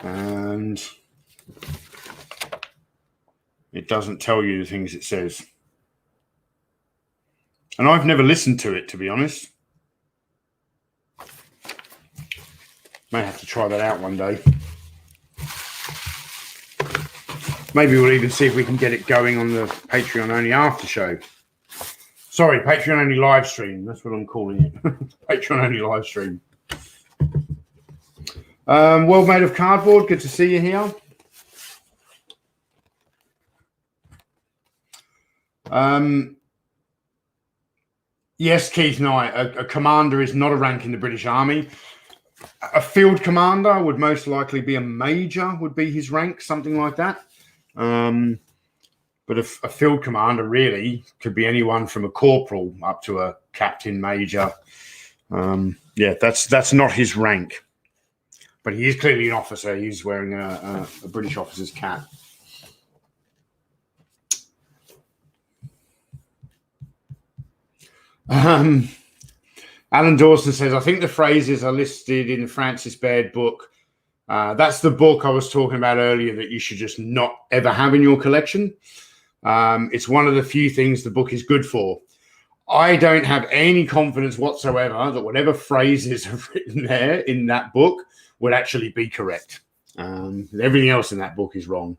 And it doesn't tell you the things it says. And I've never listened to it, to be honest. May have to try that out one day. Maybe we'll even see if we can get it going on the Patreon only after show. Sorry, Patreon only live stream. That's what I'm calling it. Patreon only live stream. World Made of Cardboard. Good to see you here. Yes, Keith Knight. A commander is not a rank in the British Army. A field commander would most likely be a major, would be his rank, something like that. But a field commander really could be anyone from a corporal up to a captain, major. Yeah, that's not his rank. But he is clearly an officer. He's wearing a British officer's cap. Alan Dawson says, I think the phrases are listed in the Francis Baird book. That's the book I was talking about earlier that you should just not ever have in your collection. It's one of the few things the book is good for. I don't have any confidence whatsoever that whatever phrases are written there in that book would actually be correct. Everything else in that book is wrong.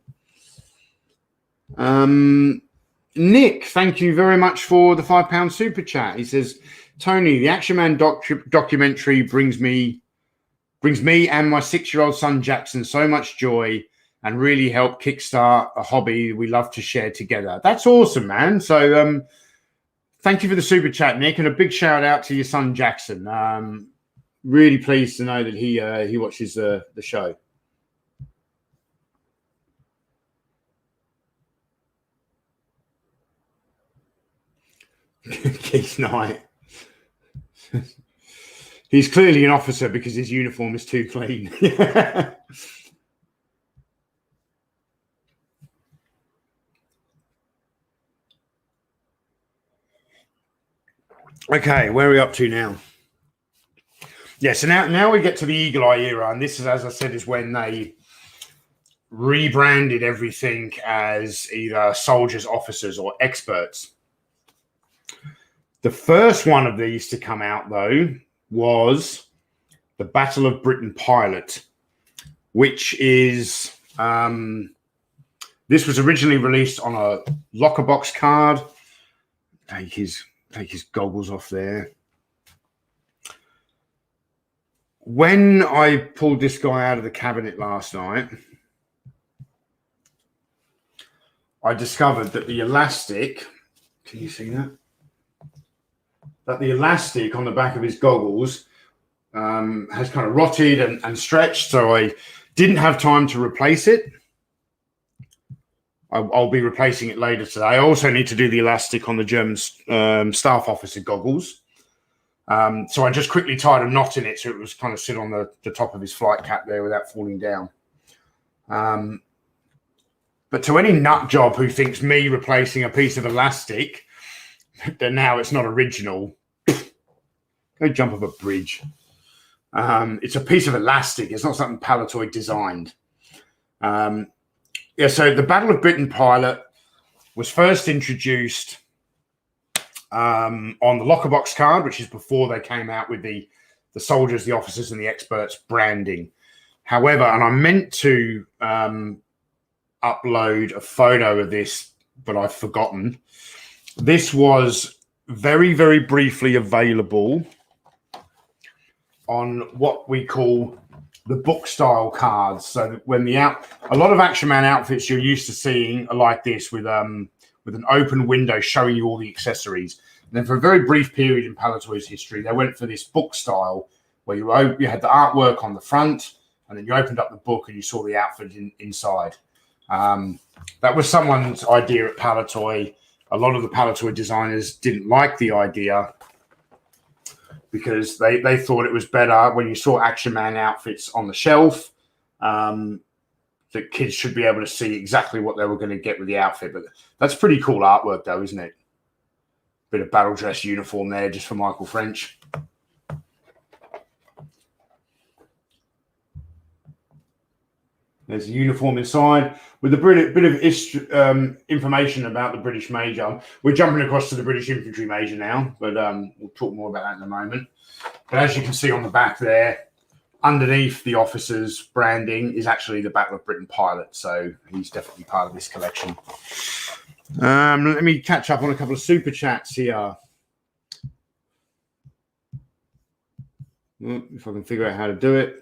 Nick, thank you very much for the £5 super chat. He says, Tony, the Action Man documentary brings me and my 6-year-old son Jackson so much joy and really helped kickstart a hobby we love to share together. That's awesome, man. So thank you for the super chat, Nick, and a big shout out to your son Jackson. Really pleased to know that he watches the show. Keith Knight. He's clearly an officer because his uniform is too clean. Okay, where are we up to now? Yeah, so now we get to the Eagle Eye era, and this is, as I said, is when they rebranded everything as either soldiers, officers, or experts. The first one of these to come out, though, was the Battle of Britain Pilot, which is this was originally released on a locker box card. Take his goggles off there. When I pulled this guy out of the cabinet last night, I discovered that the elastic, can you see that? That the elastic on the back of his goggles has kind of rotted and stretched, so I didn't have time to replace it. I'll be replacing it later today. I also need to do the elastic on the German staff officer goggles. So I just quickly tied a knot in it so it was kind of sit on the top of his flight cap there without falling down. But to any nut job who thinks me replacing a piece of elastic that now it's not original, go jump off a bridge. It's a piece of elastic. It's not something Palatoy designed. Yeah, so the Battle of Britain Pilot was first introduced on the locker box card, which is before they came out with the soldiers, the officers, and the experts branding. However, and I meant to upload a photo of this, but I've forgotten. This was very, very briefly available on what we call the book style cards. So when a lot of Action Man outfits you're used to seeing are like this with an open window showing you all the accessories. And then for a very brief period in Palatoy's history, they went for this book style where you had the artwork on the front, and then you opened up the book and you saw the outfit inside. That was someone's idea at Palatoy. A lot of the Palatoy designers didn't like the idea because they thought it was better when you saw Action Man outfits on the shelf. That kids should be able to see exactly what they were going to get with the outfit. But that's pretty cool artwork, though, isn't it? Bit of battle dress uniform there just for Michael French. There's a uniform inside. with a bit of information about the British Major. We're jumping across to the British Infantry Major now, but we'll talk more about that in a moment. But as you can see on the back there, underneath the officer's branding is actually the Battle of Britain pilot. So he's definitely part of this collection. Let me catch up on a couple of super chats here. If I can figure out how to do it.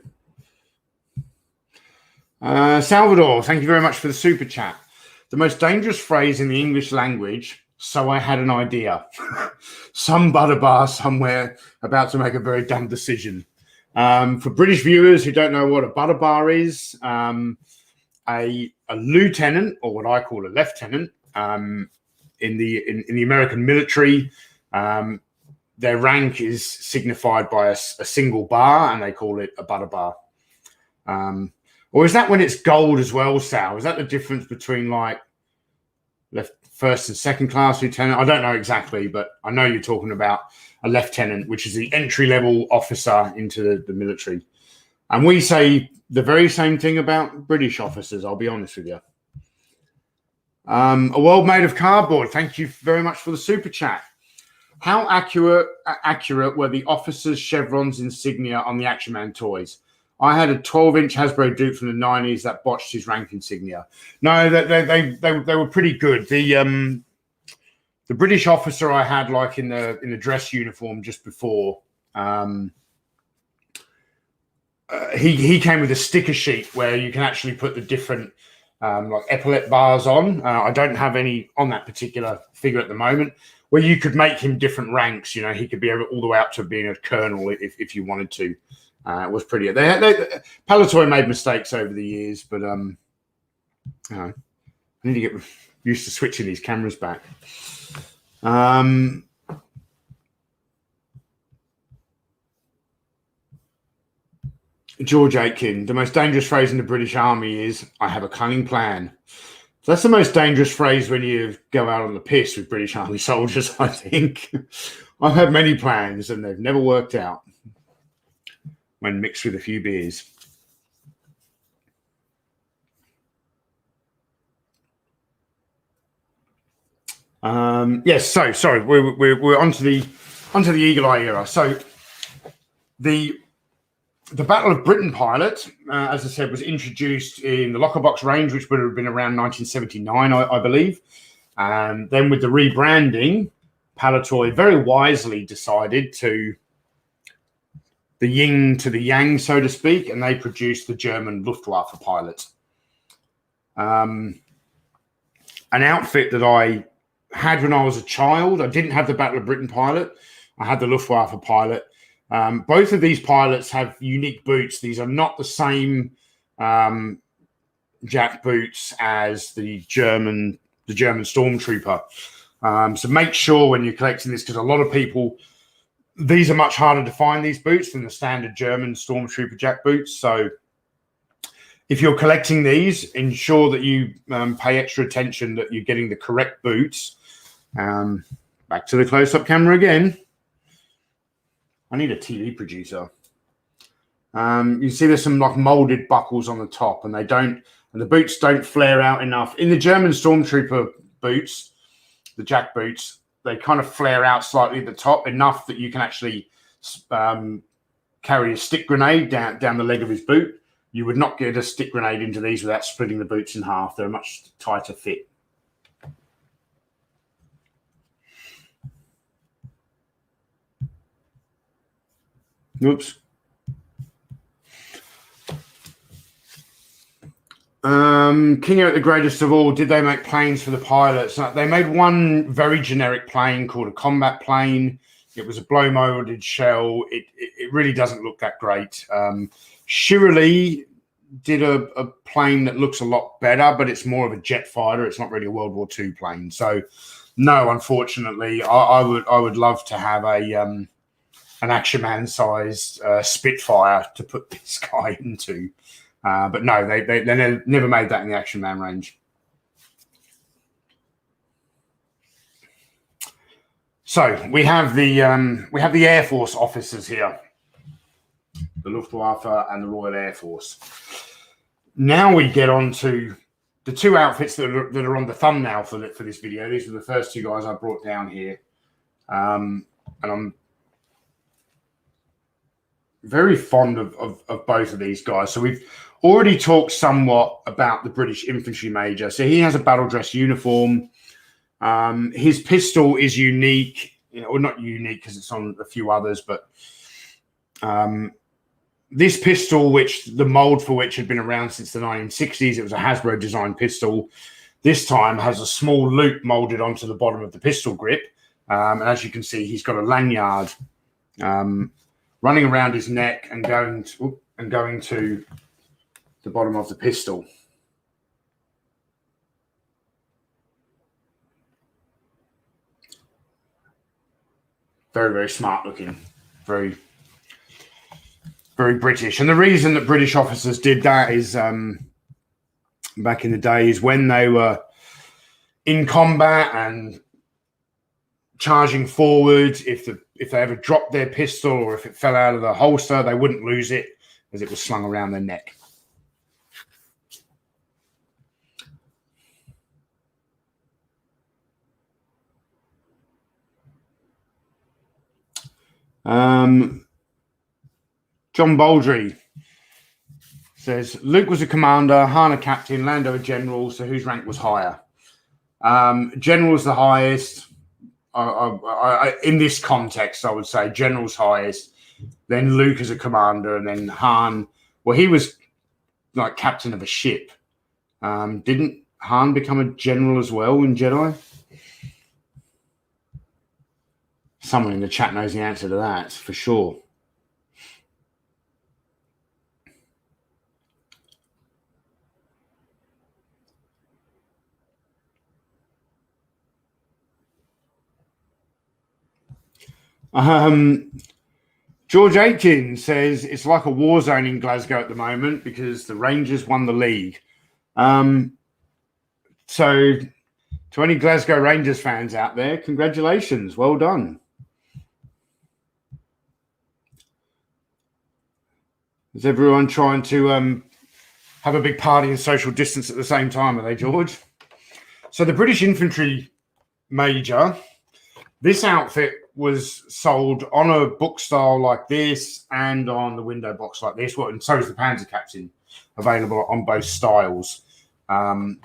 Salvador, thank you very much for the super chat. The most dangerous phrase in the English language, so I had an idea. Some butter bar somewhere about to make a very dumb decision. For British viewers who don't know what a butter bar is, a lieutenant, or what I call a lieutenant, in the American military, their rank is signified by a single bar, and they call it a butter bar. Or is that when it's gold as well, Sal? Is that the difference between like first and second class lieutenant? I don't know exactly, but I know you're talking about a lieutenant, which is the entry-level officer into the military. And we say the very same thing about British officers, I'll be honest with you. A world made of cardboard. Thank you very much for the super chat. How accurate were the officers' chevrons insignia on the Action Man toys? I had a 12-inch Hasbro Duke from the 90s that botched his rank insignia. No, they were pretty good. The British officer I had, like in the dress uniform just before, he came with a sticker sheet where you can actually put the different like epaulette bars on. I don't have any on that particular figure at the moment, where you could make him different ranks. You know, he could be all the way up to being a colonel if you wanted to. It was pretty. Palitoy made mistakes over the years, but I need to get used to switching these cameras back. George Aitken, the most dangerous phrase in the British Army is, I have a cunning plan. So that's the most dangerous phrase when you go out on the piss with British Army soldiers, I think. I've had many plans and they've never worked out when mixed with a few beers. Yes, so sorry, we're onto the Eagle Eye era. So the Battle of Britain pilot, as I said, was introduced in the Locker Box range, which would have been around 1979, I believe. And then with the rebranding, Palitoy very wisely decided to the yin to the yang, so to speak, and they produced the German Luftwaffe pilot. An outfit that I had when I was a child. I didn't have the Battle of Britain pilot. I had the Luftwaffe pilot. Both of these pilots have unique boots. These are not the same jack boots as the German Stormtrooper. So make sure when you're collecting this, because a lot of people, these are much harder to find, these boots, than the standard German Stormtrooper jack boots. So if you're collecting these, ensure that you pay extra attention that you're getting the correct boots. Back to the close-up camera again. I need a TV producer. You see there's some like molded buckles on the top, and the boots don't flare out enough. In the German Stormtrooper boots, the jack boots, they kind of flare out slightly at the top, enough that you can actually carry a stick grenade down the leg of his boot. You would not get a stick grenade into these without splitting the boots in half. They're a much tighter fit. Oops. King Eric the Greatest of All, did they make planes for the pilots? They made one very generic plane called a combat plane. It was a blow molded shell. It really doesn't look that great. Shirley did a plane that looks a lot better, but it's more of a jet fighter. It's not really a World War II plane. So no, unfortunately, I would love to have an Action Man sized Spitfire to put this guy into. But no, they never made that in the Action Man range. So we have the Air Force officers here, the Luftwaffe and the Royal Air Force. Now we get on to the two outfits that are on the thumbnail for this video, these are the first two guys I brought down here. And I'm very fond of both of these guys. So we've already talked somewhat about the British Infantry Major. So he has a battle dress uniform. His pistol is unique, or not unique because it's on a few others, but this pistol, which the mold for which had been around since the 1960s, it was a Hasbro designed pistol. This time has a small loop molded onto the bottom of the pistol grip. And as you can see, he's got a lanyard running around his neck and going to the bottom of the pistol. Very, very smart looking. Very, very British. And the reason that British officers did that is back in the days when they were in combat and charging forward, if they ever dropped their pistol or if it fell out of the holster, they wouldn't lose it as it was slung around their neck. John Baldry says Luke was a commander, Han a captain, Lando a general. So whose rank was higher? General's the highest. In this context, I would say general's highest. Then Luke as a commander, and then Han. Well, he was like captain of a ship. Didn't Han become a general as well in Jedi? Someone in the chat knows the answer to that for sure. George Aiken says it's like a war zone in Glasgow at the moment because the Rangers won the league. So to any Glasgow Rangers fans out there, congratulations. Well done. Is everyone trying to have a big party and social distance at the same time? Are they, George? So the British Infantry Major, this outfit was sold on a book style like this and on the window box like this. And so is the Panzer Captain, available on both styles. And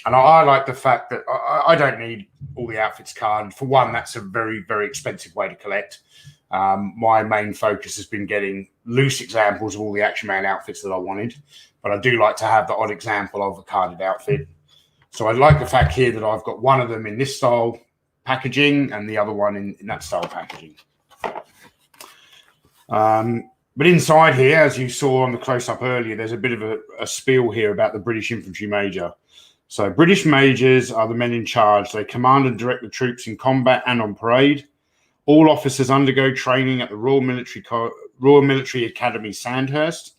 I like the fact that I don't need all the outfits carded. For one, that's a very, very expensive way to collect. My main focus has been getting loose examples of all the Action Man outfits that I wanted, but I do like to have the odd example of a carded outfit. So I like the fact here that I've got one of them in this style packaging and the other one in that style packaging. But inside here, as you saw on the close-up earlier, there's a bit of a spiel here about the British Infantry Major. So British Majors are the men in charge. They command and direct the troops in combat and on parade. All officers undergo training at the Royal Military Academy, Sandhurst.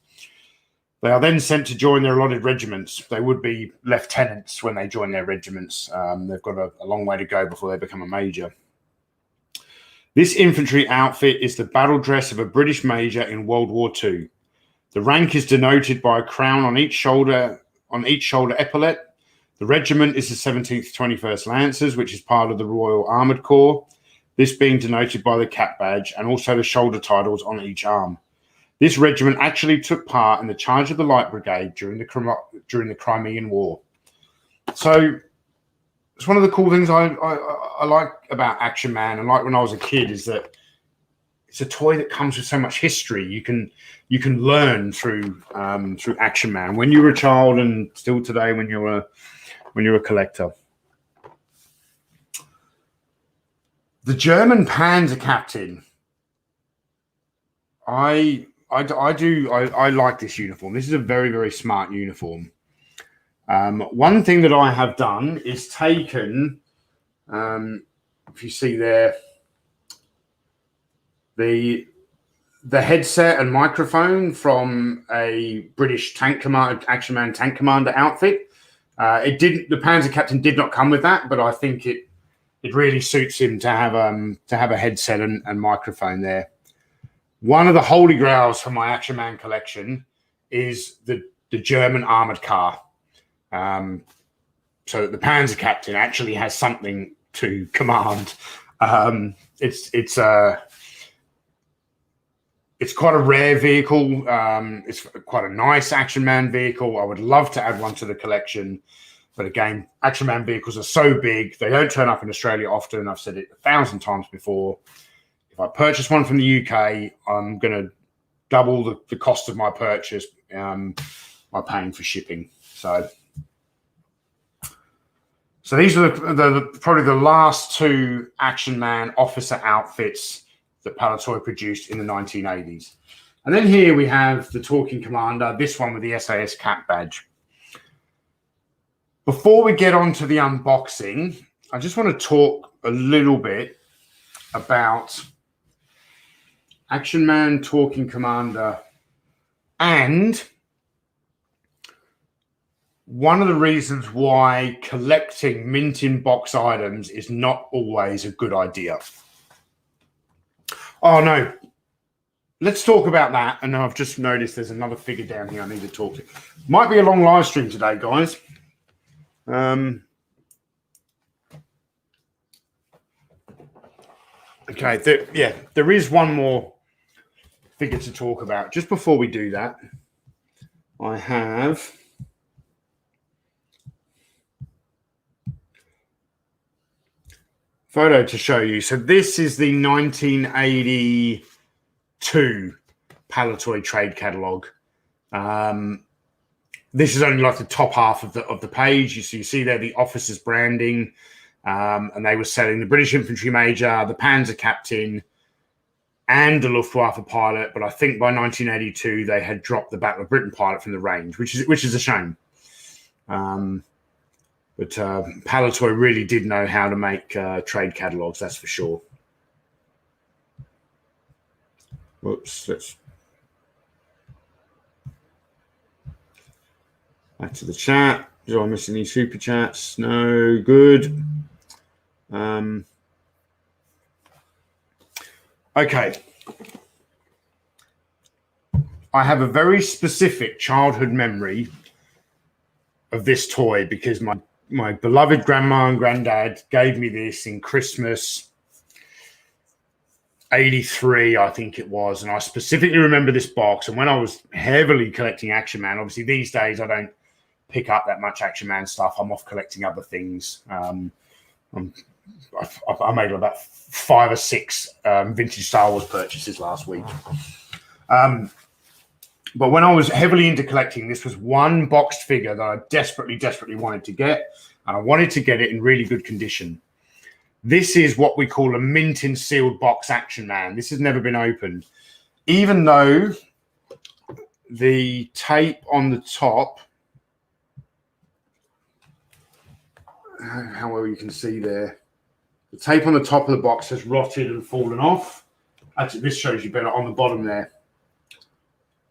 They are then sent to join their allotted regiments. They would be lieutenants when they join their regiments. They've got a long way to go before they become a major. This infantry outfit is the battle dress of a British major in World War II. The rank is denoted by a crown on each shoulder epaulet. The regiment is the 17th 21st Lancers, which is part of the Royal Armoured Corps, this being denoted by the cap badge and also the shoulder titles on each arm. This regiment actually took part in the charge of the Light Brigade during the Crimean War. So it's one of the cool things I like about Action Man, and like when I was a kid, is that it's a toy that comes with so much history. You can learn through Action Man when you were a child, and still today when you're a collector. The German Panzer Captain. I like this uniform. This is a very, very smart uniform. One thing that I have done is taken, if you see there, the headset and microphone from a British Action Man Tank Commander outfit. The Panzer Captain did not come with that, but I think it really suits him to have a headset and microphone there. One of the holy grails for my Action Man collection is the German armored car. so that the Panzer Captain actually has something to command. It's quite a rare vehicle. It's quite a nice Action Man vehicle. I would love to add one to the collection. But again, Action Man vehicles are so big, they don't turn up in Australia often. I've said it 1,000 times before. If I purchase one from the UK, I'm going to double the cost of my purchase by paying for shipping. So these are probably the last two Action Man officer outfits that Palitoy produced in the 1980s. And then here we have the Talking Commander, this one with the SAS cap badge. Before we get on to the unboxing, I just want to talk a little bit about Action Man, Talking Commander, and one of the reasons why collecting mint in box items is not always a good idea. Oh no, let's talk about that. And I've just noticed there's another figure down here I need to talk to. Might be a long live stream today, guys. Okay, there is one more figure to talk about. Just before we do that, I have photo to show you. So this is the 1982 Palitoy trade catalog. This is only like the top half of the page. You see there the officers branding, and they were selling the British infantry major, the Panzer Captain, and the Luftwaffe pilot. But I think by 1982 they had dropped the Battle of Britain pilot from the range, which is a shame. But Palitoy really did know how to make trade catalogs, that's for sure. Whoops, let's back to the chat. Do I miss any super chats? No, good. Okay. I have a very specific childhood memory of this toy because my beloved grandma and granddad gave me this in Christmas 83, I think it was. And I specifically remember this box. And when I was heavily collecting Action Man, obviously these days I don't pick up that much Action Man stuff. I'm off collecting other things. I made about 5 or 6 vintage Star Wars purchases last week. But when I was heavily into collecting, this was one boxed figure that I desperately wanted to get. And I wanted to get it in really good condition. This is what we call a mint in sealed box Action Man. This has never been opened. Even though the tape on the top, how well you can see there, the tape on the top of the box has rotted and fallen off. Actually, this shows you better on the bottom there.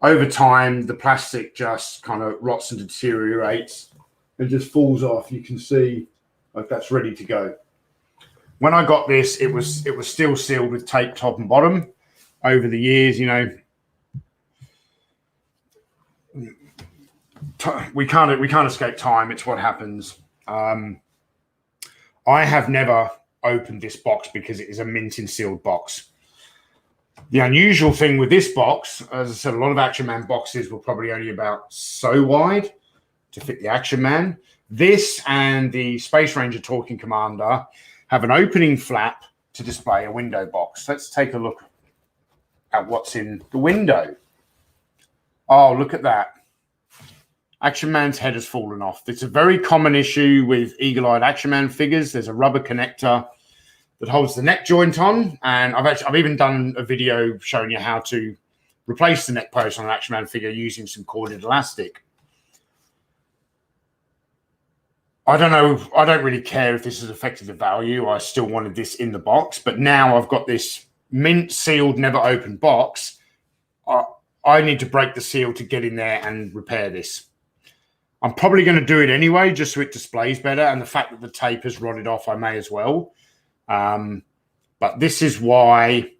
Over time, the plastic just kind of rots and deteriorates and just falls off. You can see like that's ready to go. When I got this, it was still sealed with tape top and bottom. Over the years, you know, we can't escape time. It's what happens. I have never opened this box because it is a mint in sealed box. The unusual thing with this box, as I said, a lot of Action Man boxes were probably only about so wide to fit the Action Man. This and the Space Ranger Talking Commander have an opening flap to display a window box. Let's take a look at what's in the window. Oh, look at that. Action Man's head has fallen off. It's a very common issue with eagle-eyed Action Man figures. There's a rubber connector that holds the neck joint on, and I've even done a video showing you how to replace the neck post on an Action Man figure using some corded elastic. I don't know. I don't really care if this has affected the value. I still wanted this in the box, but now I've got this mint sealed, never opened box. I need to break the seal to get in there and repair this. I'm probably going to do it anyway, just so it displays better. And the fact that the tape has rotted off, I may as well. But this is why,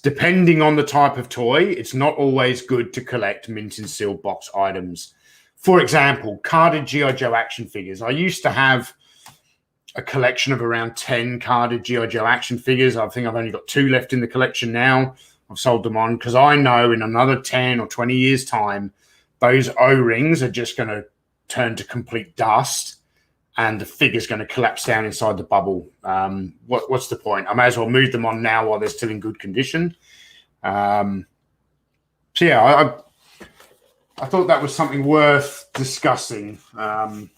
depending on the type of toy, it's not always good to collect mint and sealed box items. for example, carded G.I. Joe action figures. I used to have a collection of around 10 carded G.I. Joe action figures. I think I've only got 2 left in the collection now. I've sold them on because I know in another 10 or 20 years' time, those O-rings are just going to turn to complete dust and the figure's going to collapse down inside the bubble. What's the point? I may as well move them on now while they're still in good condition. So, yeah, I thought that was something worth discussing around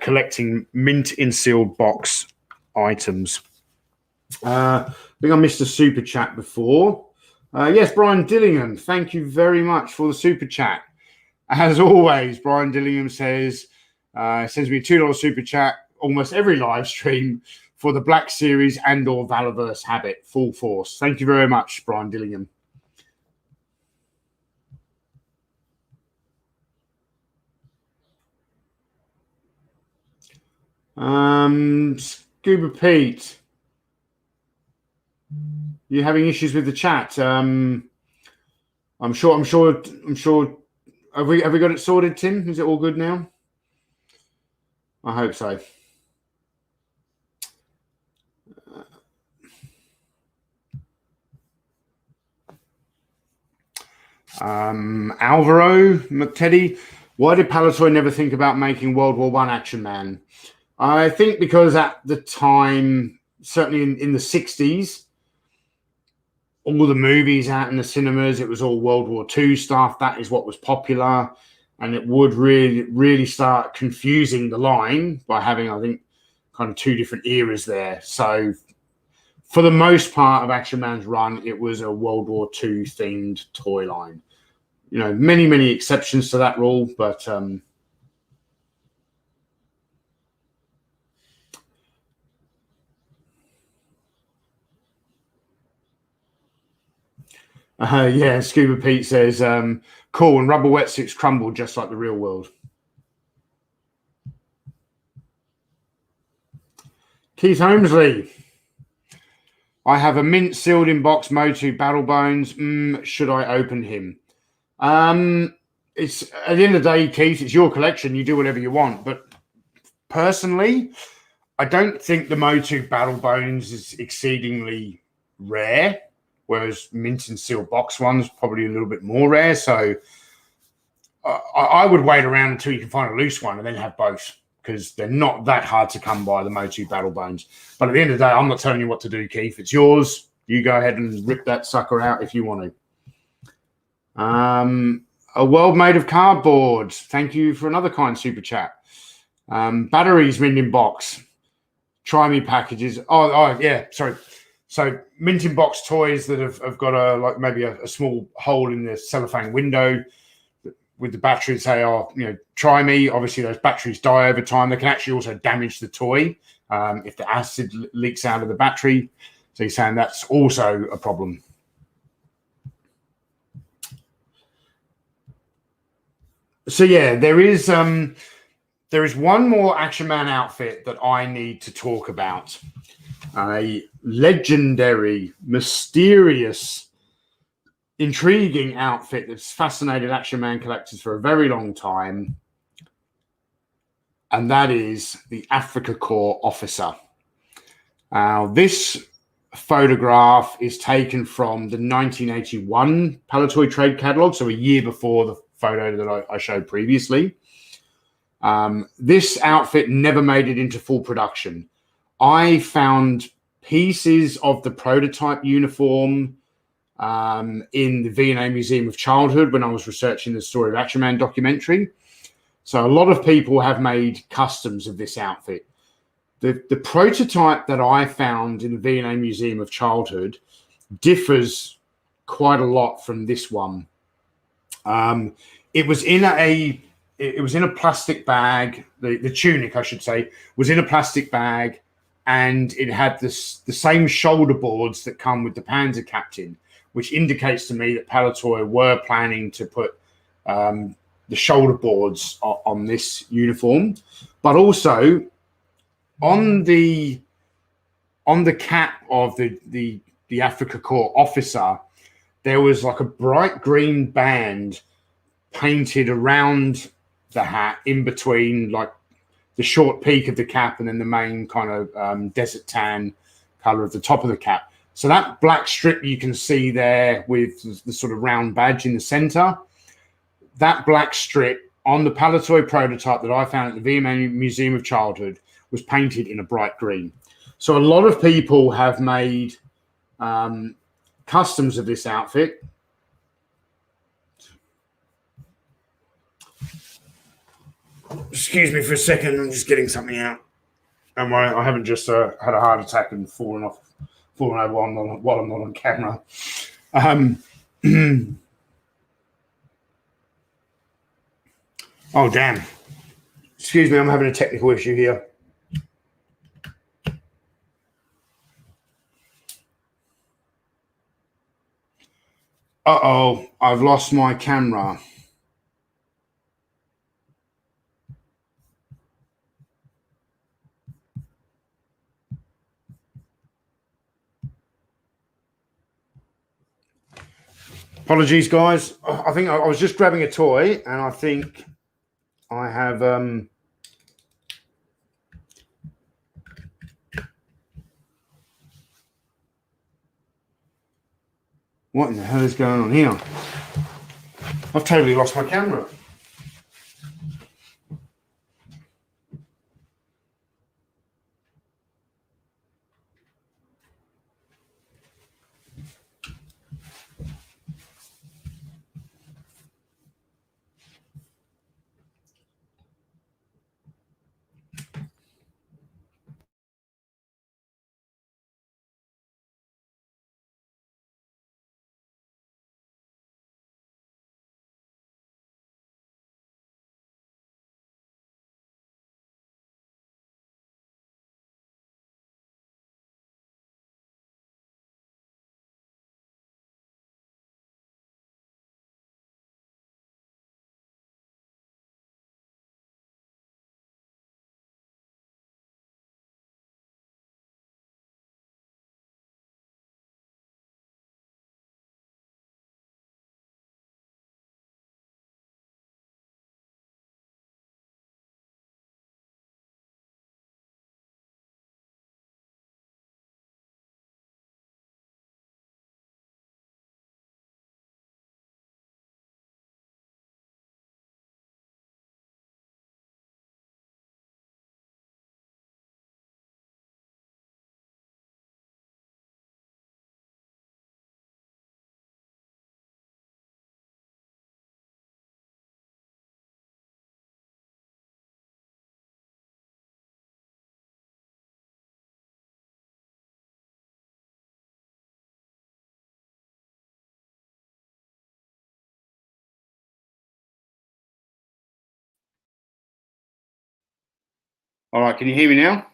collecting mint in sealed box items. I think I missed a super chat before. Yes, Brian Dillingham, thank you very much for the super chat. As always, Brian Dillingham sends me a $2 super chat almost every live stream for the Black Series and or Valorverse habit, full force. Thank you very much, Brian Dillingham. Scuba Pete, you having issues with the chat? I'm sure. Have we got it sorted, Tim? Is it all good now? I hope so. Alvaro McTeddy, why did Palitoy never think about making World War I Action Man? I think because at the time, certainly in the 60s, all the movies out in the cinemas, it was all World War II stuff. That is what was popular. And it would really start confusing the line by having, I think, kind of 2 different eras there. So for the most part of Action Man's run, it was a World War II themed toy line. You know, many exceptions to that rule, but yeah, Scuba Pete says, cool, and rubber wetsuits crumble just like the real world. Keith Holmesley, I have a mint sealed in box Motu Battle Bones. Should I open him? It's at the end of the day, Keith, it's your collection. You do whatever you want. But personally, I don't think the Motu Battle Bones is exceedingly rare, whereas mint and sealed box one's probably a little bit more rare. So I would wait around until you can find a loose one and then have both, because they're not that hard to come by, the Motu Battle Bones. But at the end of the day, I'm not telling you what to do, Keith. It's yours. You go ahead and rip that sucker out if you want to. A world made of cardboard. Thank you for another kind super chat. Batteries mint in box. Try me packages. Oh, yeah. Sorry. So mint in box toys that have got maybe a small hole in the cellophane window with the batteries. Say, try me. Obviously, those batteries die over time. They can actually also damage the toy if the acid leaks out of the battery. So he's saying that's also a problem. So yeah, there is one more Action Man outfit that I need to talk about. A legendary, mysterious, intriguing outfit that's fascinated Action Man collectors for a very long time. And that is the Afrika Korps officer. This photograph is taken from the 1981 Palitoy trade catalog, so a year before the photo that I showed previously. This outfit never made it into full production. I found pieces of the prototype uniform in the V&A Museum of Childhood when I was researching the Story of Action Man documentary. So a lot of people have made customs of this outfit. The prototype that I found in the V&A Museum of Childhood differs quite a lot from this one. It was in a plastic bag. The tunic, I should say, was in a plastic bag, and it had the same shoulder boards that come with the Panzer Captain, which indicates to me that Palitoy were planning to put the shoulder boards on this uniform, but also on the cap of the Afrika Korps officer, there was like a bright green band painted around the hat in between like the short peak of the cap and then the main kind of desert tan color of the top of the cap. So that black strip you can see there with the sort of round badge in the center, that black strip on the Palitoy prototype that I found at the VMA Museum of Childhood was painted in a bright green. So a lot of people have made customs of this outfit. Excuse me for a second, I'm just getting something out. Don't worry, I haven't just had a heart attack and fallen over while I'm not on camera. Oh, damn. Excuse me, I'm having a technical issue here. Uh-oh, I've lost my camera. Apologies, guys. I think I was just grabbing a toy, and I think I have... What in the hell is going on here? I've totally lost my camera. All right, can you hear me now?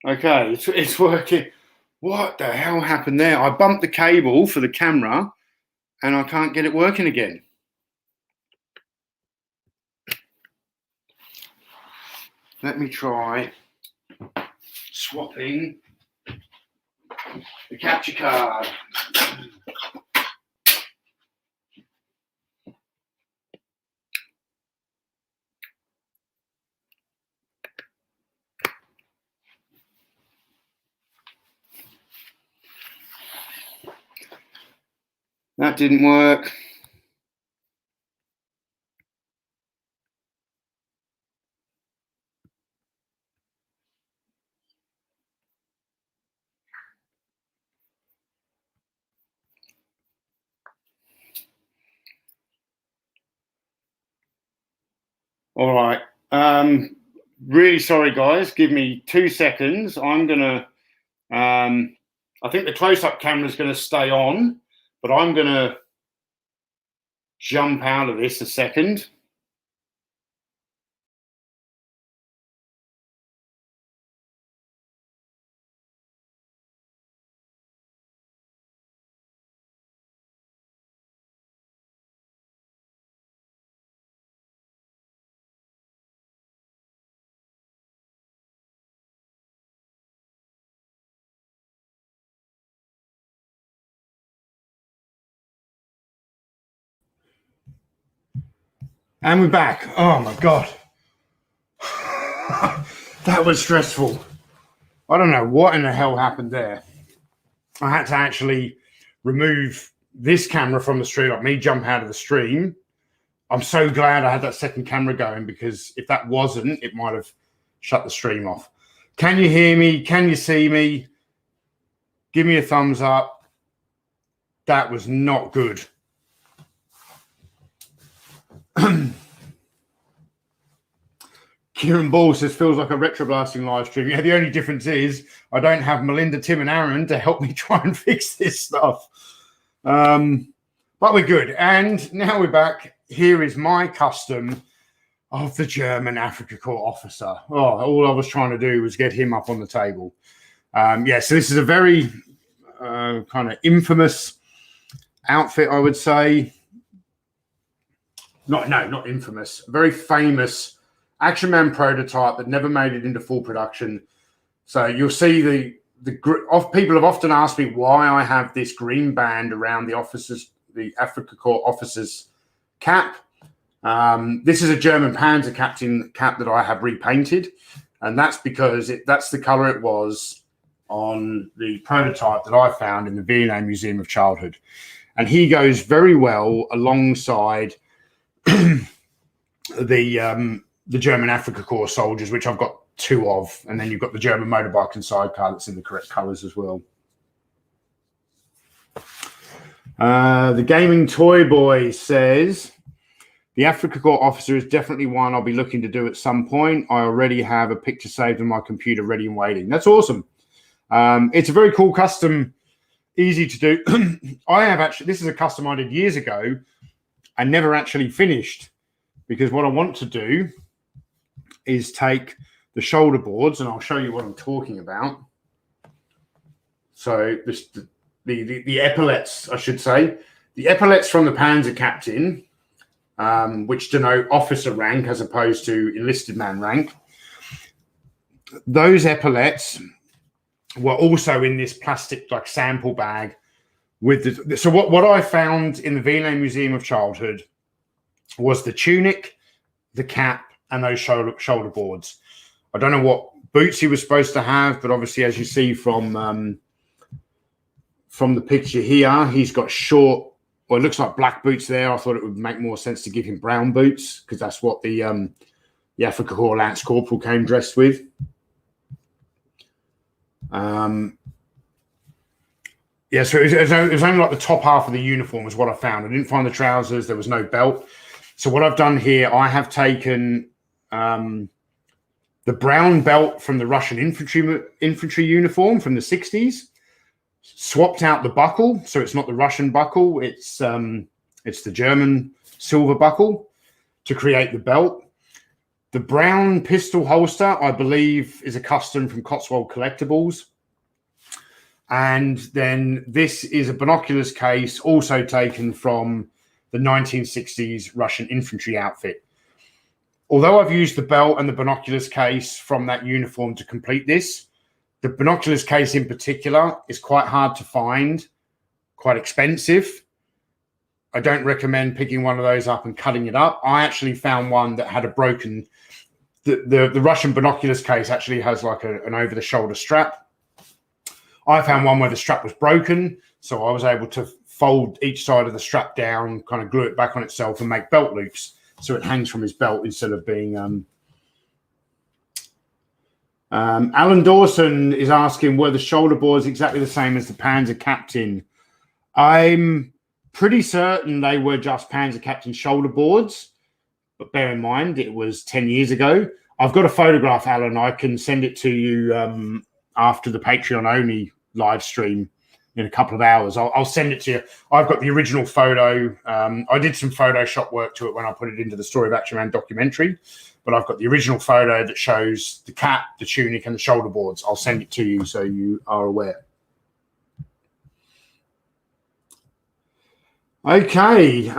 Okay, it's working. What the hell happened there? I bumped the cable for the camera and I can't get it working again. Let me try swapping the capture card. That didn't work. All right. Really sorry, guys. Give me 2 seconds. I'm going to, I think the close-up camera is going to stay on, but I'm going to jump out of this a second. And we're back. Oh my God. That was stressful. I don't know what in the hell happened there. I had to actually remove this camera from the stream, like me jump out of the stream. I'm so glad I had that second camera going, because if that wasn't, it might have shut the stream off. Can you hear me? Can you see me? Give me a thumbs up. That was not good. Kieran Ball says, feels like a retroblasting live stream. Yeah, the only difference is I don't have Melinda, Tim, and Aaron to help me try and fix this stuff. But we're good. And now we're back. Here is my custom of the German Africa Corps officer. Oh, all I was trying to do was get him up on the table. Yeah, so this is a very kind of infamous outfit, I would say. Not infamous. A very famous Action Man prototype that never made it into full production. So you'll see people have often asked me why I have this green band around the Africa Corps officers cap. This is a German Panzer Captain cap that I have repainted, and that's because that's the color it was on the prototype that I found in the V&A Museum of Childhood, and he goes very well alongside the German Africa Corps soldiers, which I've got 2 of, and then you've got the German motorbike and sidecar that's in the correct colors as well. The Gaming Toy Boy says, the Africa Corps officer is definitely one I'll be looking to do at some point. I already have a picture saved on my computer ready and waiting. That's awesome. It's a very cool custom, easy to do. This is a custom I did years ago and never actually finished, because what I want to do is take the shoulder boards, and I'll show you what I'm talking about. So the epaulets, I should say, the epaulets from the Panzer Captain, which denote officer rank as opposed to enlisted man rank. Those epaulets were also in this plastic like sample bag with so what I found in the V&A Museum of Childhood was the tunic, the cap, and those shoulder boards. I don't know what boots he was supposed to have, but obviously, as you see from the picture here, he's got short, well, it looks like black boots there. I thought it would make more sense to give him brown boots, because that's what the Africa Corps Lance Corporal came dressed with. Yeah, so it was only like the top half of the uniform was what I found. I didn't find the trousers. There was no belt. So what I've done here, I have taken the brown belt from the Russian infantry uniform from the 60s, swapped out the buckle, so it's not the Russian buckle, it's the German silver buckle to create the belt. The brown pistol holster, I believe, is a custom from Cotswold Collectibles. And then this is a binoculars case, also taken from the 1960s Russian infantry outfit. Although I've used the belt and the binoculars case from that uniform to complete this, the binoculars case in particular is quite hard to find, quite expensive. I don't recommend picking one of those up and cutting it up. I actually found one that had a broken, the Russian binoculars case actually has like an over-the-shoulder strap. I found one where the strap was broken, so I was able to fold each side of the strap down, kind of glue it back on itself and make belt loops, so it hangs from his belt instead of being... Alan Dawson is asking, were the shoulder boards exactly the same as the Panzer Captain? I'm pretty certain they were just Panzer Captain shoulder boards, but bear in mind, it was 10 years ago. I've got a photograph, Alan. I can send it to you after the Patreon only live stream in a couple of hours. I'll send it to you. I've got the original photo. I did some Photoshop work to it when I put it into the Story of Action Man documentary, but I've got the original photo that shows the cap, the tunic, and the shoulder boards. I'll send it to you so you are aware. Okay.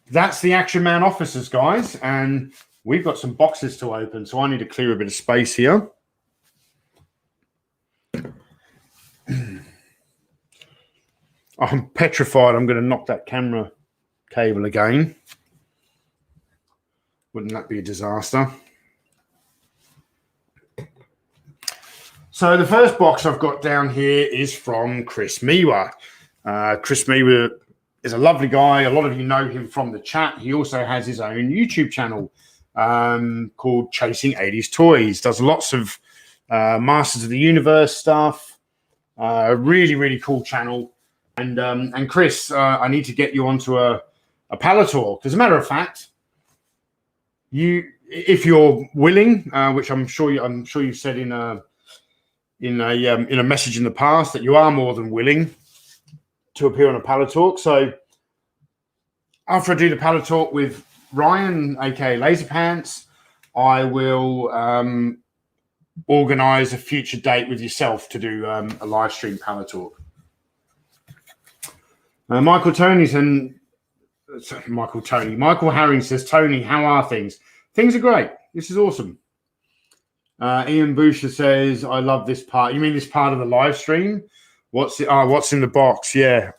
That's the Action Man officers, guys, and we've got some boxes to open, so I need to clear a bit of space here. I'm petrified I'm going to knock that camera cable again. Wouldn't that be a disaster? So the first box I've got down here is from Chris Miwa. Chris Miwa is a lovely guy. A lot of you know him from the chat. He also has his own YouTube channel called Chasing 80s Toys. Does lots of Masters of the Universe stuff. Really, really cool channel. And Chris, I need to get you onto a Palator. As a matter of fact, if you're willing, which I'm sure you've said in a message in the past that you are more than willing to appear on a Palatalk. So after I do the Palatalk with Ryan, aka Laser Pants, I will organise a future date with yourself to do a live stream Palatalk. Michael Herring says, Tony, how are things? Things are great. This is awesome. Ian Boucher says, I love this part. You mean this part of the live stream? What's in the box? Yeah.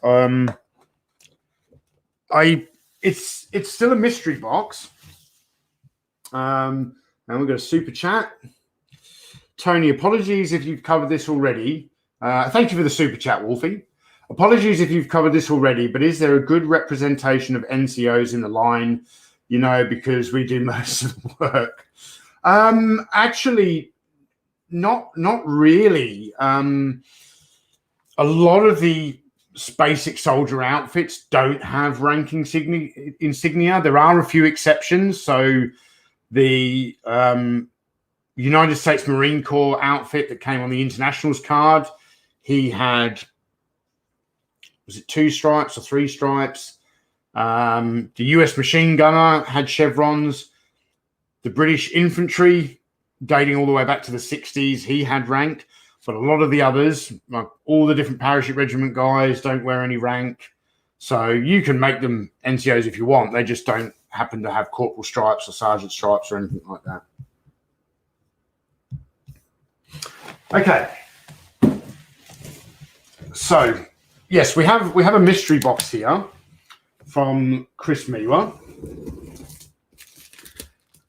It's still a mystery box. And we've got a super chat. Tony, apologies if you've covered this already. Thank you for the super chat, Wolfie. Apologies if you've covered this already, but is there a good representation of NCOs in the line? You know, because we do most of the work. Actually, not really. A lot of the basic soldier outfits don't have rank insignia. There are a few exceptions. So the United States Marine Corps outfit that came on the Internationals card, he had, was it 2 stripes or 3 stripes? The US machine gunner had chevrons. The British infantry, dating all the way back to the 60s, he had rank. But a lot of the others, like all the different parachute regiment guys, don't wear any rank. So you can make them NCOs if you want. They just don't happen to have corporal stripes or sergeant stripes or anything like that. Okay. So, yes, we have a mystery box here from Chris Miwa.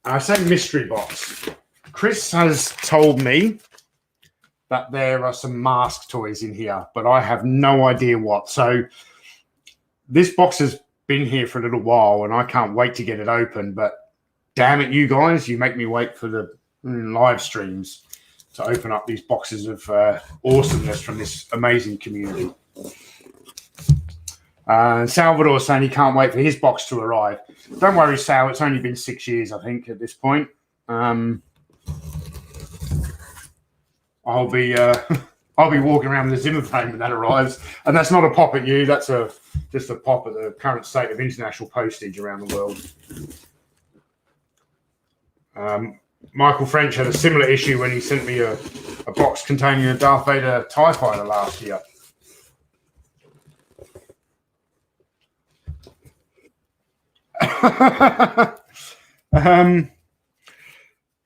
I say mystery box. Chris has told me that there are some mask toys in here, but I have no idea what. So this box has been here for a little while, and I can't wait to get it open. But damn it, you guys, you make me wait for the live streams to open up these boxes of awesomeness from this amazing community. Salvador saying he can't wait for his box to arrive. Don't worry, Sal. It's only been 6 years, I think, at this point. I'll be walking around with a Zimmer frame when that arrives, and that's not a pop at you. That's just a pop at the current state of international postage around the world. Michael French had a similar issue when he sent me a box containing a Darth Vader TIE fighter last year.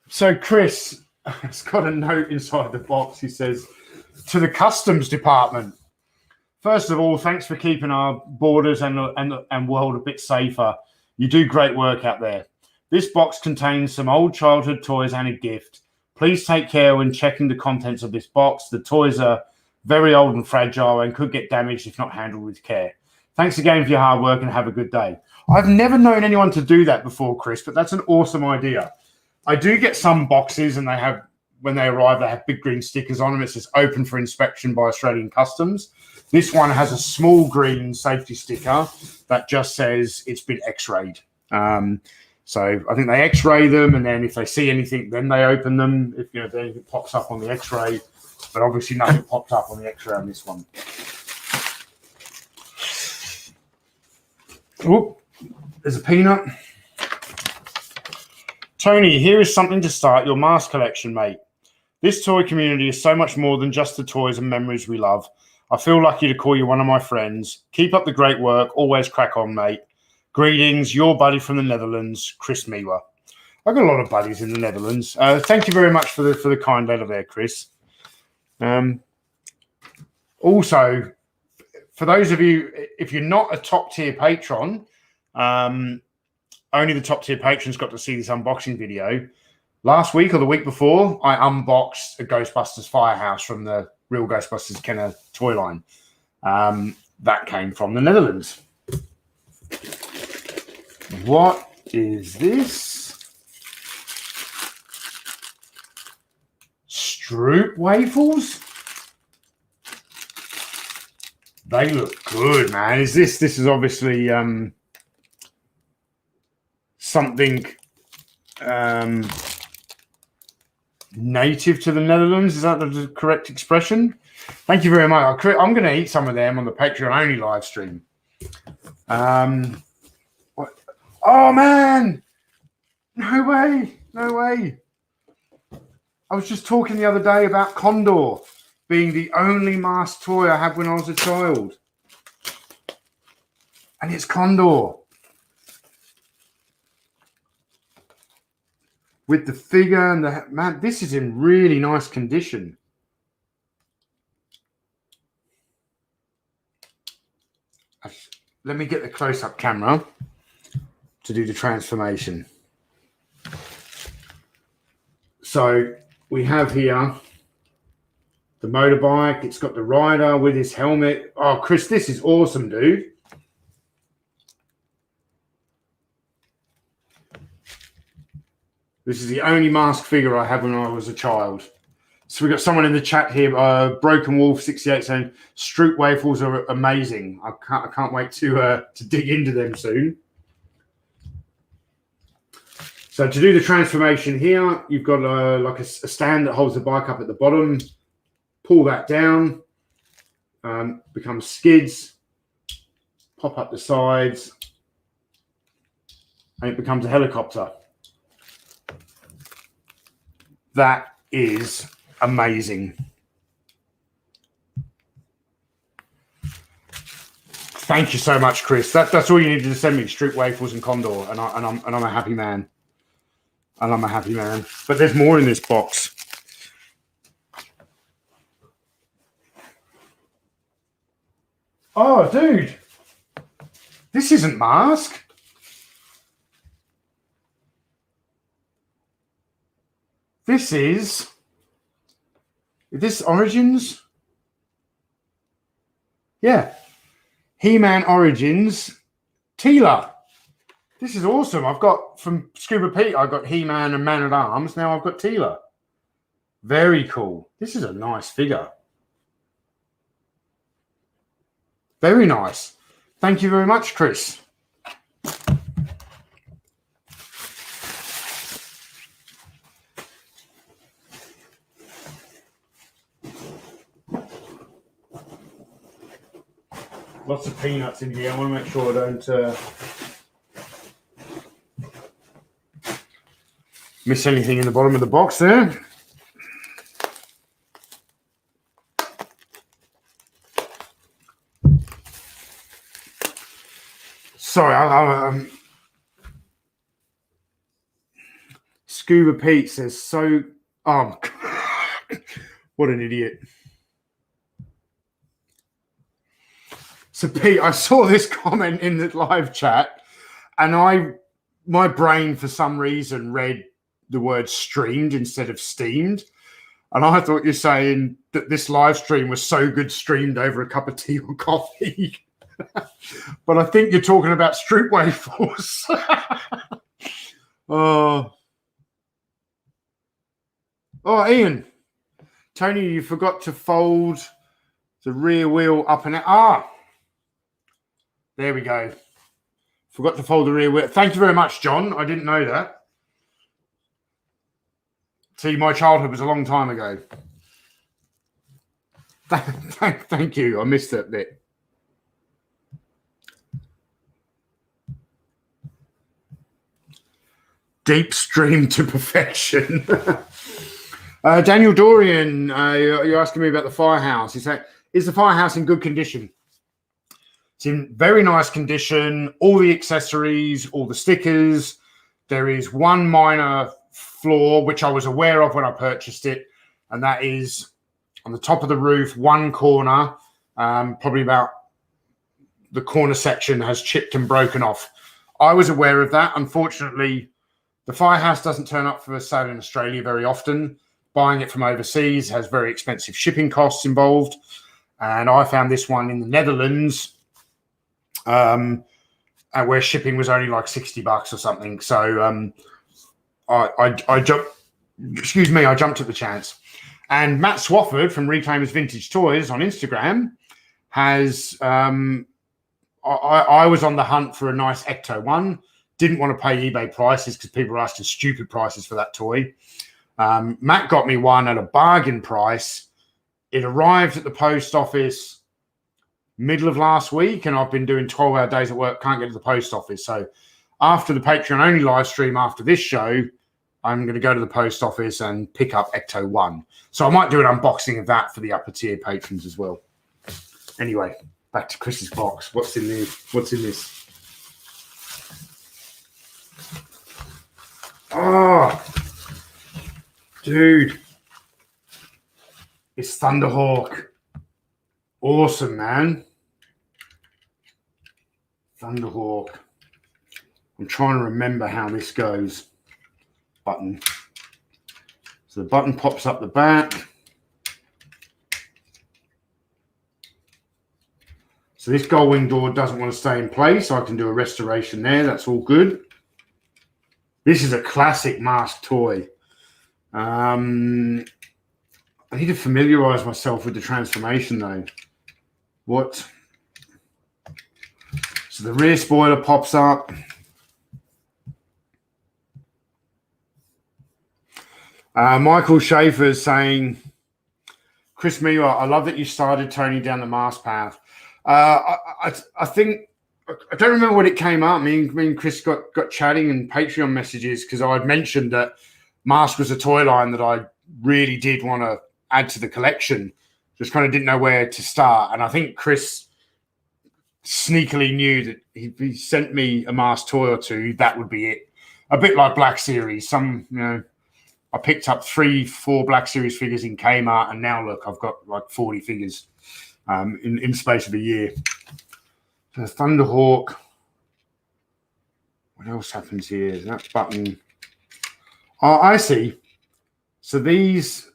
So Chris has got a note inside the box. He says, to the customs department, first of all, thanks for keeping our borders and world a bit safer. You do great work out there. This box contains some old childhood toys and a gift. Please take care when checking the contents of this box. The toys are very old and fragile and could get damaged if not handled with care. Thanks again for your hard work and have a good day. I've never known anyone to do that before, Chris, but that's an awesome idea. I do get some boxes, and when they arrive, they have big green stickers on them. It says open for inspection by Australian Customs. This one has a small green safety sticker that just says it's been x-rayed. So I think they x-ray them, and then if they see anything, then they open them. If anything pops up on the x-ray, but obviously nothing popped up on the x-ray on this one. Oh, there's a peanut. Tony, here is something to start your mask collection, mate. This toy community is so much more than just the toys and memories we love. I feel lucky to call you one of my friends. Keep up the great work. Always crack on, mate. Greetings, your buddy from the Netherlands, Chris Miwa. I've got a lot of buddies in the Netherlands. Thank you very much for the kind letter there, Chris. Also, for those of you, if you're not a top tier patron, Only the top tier patrons got to see this unboxing video. Last week or the week before, I unboxed a Ghostbusters Firehouse from the Real Ghostbusters Kenner toy line. That came from the Netherlands. What is this? Stroop waffles? They look good, man. This is obviously something native to the Netherlands. Is that the correct expression? Thank you very much. I'm going to eat some of them on the Patreon only live stream. Oh man, no way. I was just talking the other day about Condor being the only masked toy I had when I was a child. And it's Condor. With the figure and the... Man, this is in really nice condition. Let me get the close-up camera to do the transformation. So we have here the motorbike. It's got the rider with his helmet. Oh, Chris, this is awesome, dude. This is the only masked figure I had when I was a child. So we've got someone in the chat here, Broken Wolf 68, saying Stroop waffles are amazing. I can't wait to dig into them soon. So to do the transformation here, you've got like a stand that holds the bike up at the bottom. Pull that down, becomes skids, pop up the sides, and it becomes a helicopter. That is amazing. Thank you so much, Chris. That's all you needed to send me: Stroop waffles and Condor, and I'm a happy man. And I'm a happy man. But there's more in this box. Oh, dude, this isn't mask. Is this Origins? Yeah. He-Man Origins Teela. This is awesome. I've got from Scuba Pete, I got He-Man and Man-at-Arms. Now I've got Teela. Very cool. This is a nice figure. Very nice. Thank you very much, Chris. Lots of peanuts in here. I want to make sure I don't miss anything in the bottom of the box there. Sorry, Scuba Pete says so. Oh, what an idiot. So Pete, I saw this comment in the live chat, and my brain for some reason read the word streamed instead of steamed, and I thought you're saying that this live stream was so good streamed over a cup of tea or coffee. But I think you're talking about Stroop waffles. Oh, Ian, Tony, you forgot to fold the rear wheel up and out. Ah, there we go. Forgot to fold the rear wheel. Thank you very much, John. I didn't know that. See, my childhood was a long time ago. Thank you. I missed that bit. Deep stream to perfection. Daniel Dorian, you're asking me about the firehouse. He's saying, is the firehouse in good condition? It's in very nice condition. All the accessories, all the stickers. There is one minor flaw, which I was aware of when I purchased it, and that is on the top of the roof, one corner, probably about the corner section has chipped and broken off. I was aware of that. Unfortunately, the Firehouse doesn't turn up for sale in Australia very often. Buying it from overseas has very expensive shipping costs involved. And I found this one in the Netherlands, where shipping was only like $60 or something. So I jumped. Excuse me, I jumped at the chance. And Matt Swafford from Reclaimers Vintage Toys on Instagram has. I was on the hunt for a nice Ecto one. Didn't want to pay eBay prices because people were asking stupid prices for that toy. Matt got me one at a bargain price. It arrived at the post office middle of last week, and I've been doing 12-hour days at work, can't get to the post office. So after the Patreon-only live stream after this show, I'm going to go to the post office and pick up Ecto 1. So I might do an unboxing of that for the upper tier patrons as well. Anyway, back to Chris's box. What's in there? What's in this? Oh, dude. It's Thunderhawk. Awesome, man. Thunderhawk. I'm trying to remember how this goes. Button. So the button pops up the back. So this gold wing door doesn't want to stay in place, so I can do a restoration there. That's all good. This is a classic mask toy. I need to familiarize myself with the transformation though. What? So the rear spoiler pops up. Michael Schaefer is saying, Chris Mewa, I love that you started toning down the mask path. I think, I don't remember when it came up. Me and Chris got chatting in Patreon messages because I had mentioned that mask was a toy line that I really did want to add to the collection. Just kind of didn't know where to start. And I think Chris sneakily knew that if he sent me a mask toy or two, that would be it. A bit like Black Series. I picked up 3-4 Black Series figures in Kmart, and now look, I've got like 40 figures in the space of a year. So Thunderhawk. What else happens here? Is that button? Oh, I see. So these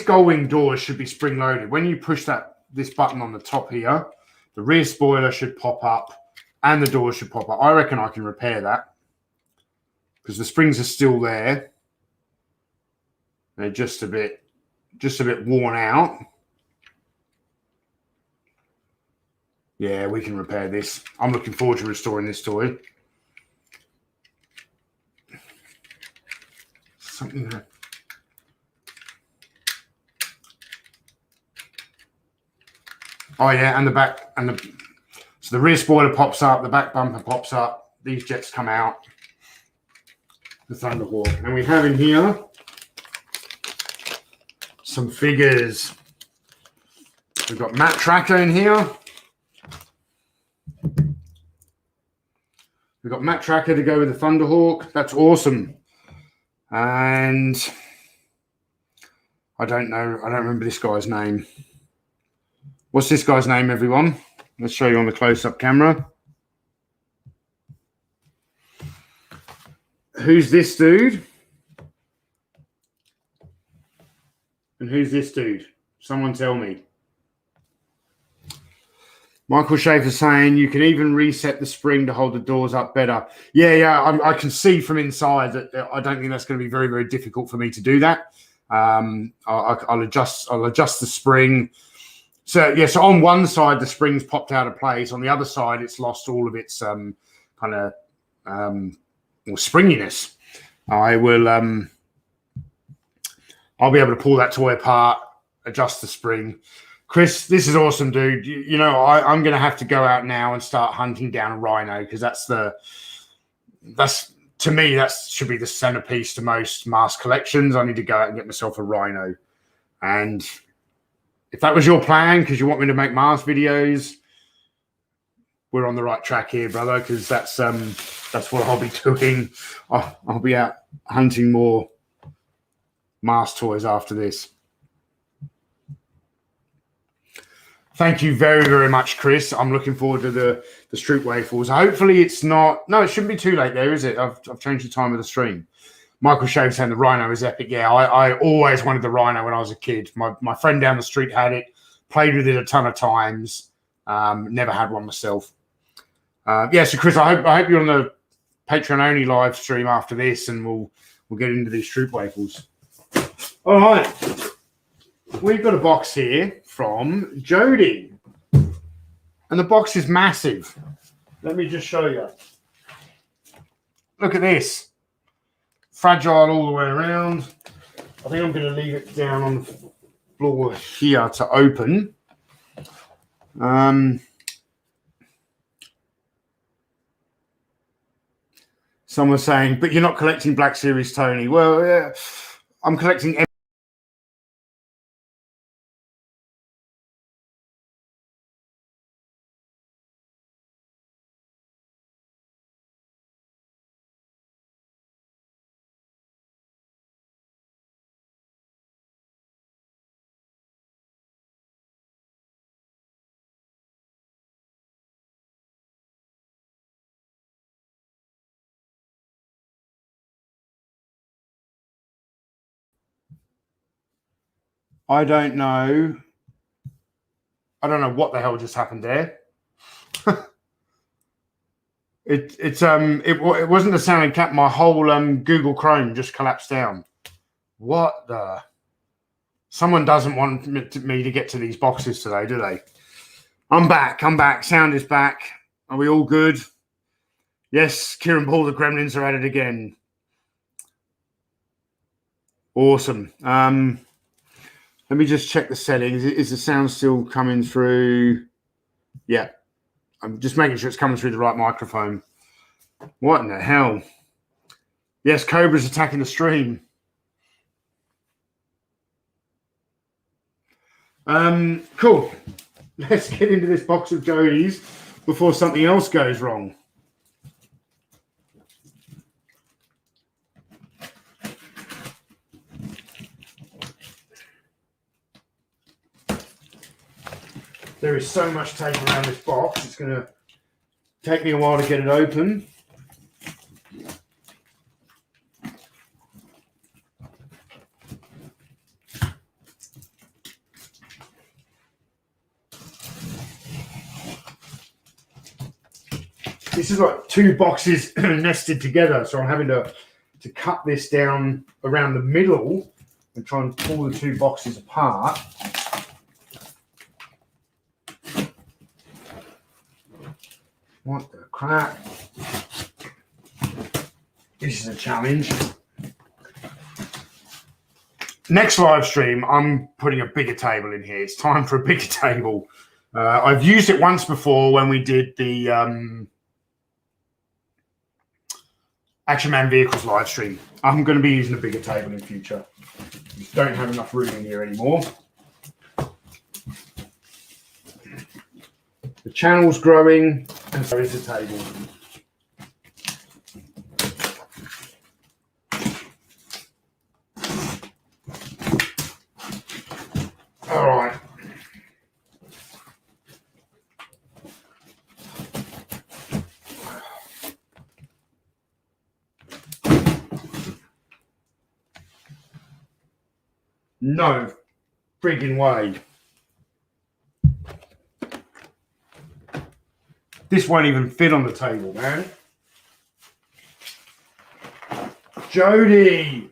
gold wing doors should be spring loaded. When you push this button on the top here, the rear spoiler should pop up and the doors should pop up. I reckon I can repair that because the springs are still there. They're just a bit worn out. Yeah, we can repair this. I'm looking forward to restoring this toy. Something that... Oh yeah, and the back so the rear spoiler pops up, the back bumper pops up, these jets come out. The Thunderhawk. And we have in here some figures. We've got Matt Tracker in here. We've got Matt Tracker to go with the Thunderhawk. That's awesome. And I don't remember this guy's name. What's this guy's name, everyone? Let's show you on the close-up camera. Who's this dude? And who's this dude? Someone tell me. Michael Schaefer saying you can even reset the spring to hold the doors up better. Yeah, I can see from inside that I don't think that's going to be very, very difficult for me to do that. I'll adjust the spring. So yeah, so on one side the spring's popped out of place. On the other side, it's lost all of its kind of springiness. I'll be able to pull that toy apart, adjust the spring. Chris, this is awesome, dude. I'm going to have to go out now and start hunting down a rhino because to me, that should be the centerpiece to most mask collections. I need to go out and get myself a rhino. And if that was your plan, because you want me to make mask videos, we're on the right track here, brother, because that's what I'll be doing. I'll be out hunting more mask toys after this. Thank you very, very much, Chris. I'm looking forward to the Stroop waffles. Hopefully it's not... No, it shouldn't be too late there, is it? I've changed the time of the stream. Michael Shea saying the Rhino is epic. Yeah, I always wanted the Rhino when I was a kid. My friend down the street had it. Played with it a ton of times. Never had one myself. So Chris, I hope you're on the Patreon only live stream after this, and we'll get into these Stroop waffles. All right, we've got a box here from Jody, and the box is massive. Let me just show you. Look at this, fragile all the way around. I think I'm going to leave it down on the floor here to open. Someone's saying, but you're not collecting Black Series, Tony. Well, yeah, I'm collecting. I don't know what the hell just happened there. It wasn't the sounding cap. My whole Google Chrome just collapsed down. What the? Someone doesn't want me to get to these boxes today, do they? I'm back. Sound is back. Are we all good? Yes, Kieran Ball, the Gremlins are at it again. Awesome. Let me just check the settings. Is the sound still coming through? Yeah. I'm just making sure it's coming through the right microphone. What in the hell? Yes, Cobra's attacking the stream. Cool. Let's get into this box of Jody's before something else goes wrong. There is so much tape around this box, it's going to take me a while to get it open. This is like two boxes nested together, so I'm having to cut this down around the middle and try and pull the two boxes apart. What the crap? This is a challenge. Next live stream, I'm putting a bigger table in here. It's time for a bigger table. I've used it once before when we did the Action Man Vehicles live stream. I'm going to be using a bigger table in future. Just don't have enough room in here anymore. The channel's growing, and so is the table. All right. No friggin' way. This won't even fit on the table, man. Jody.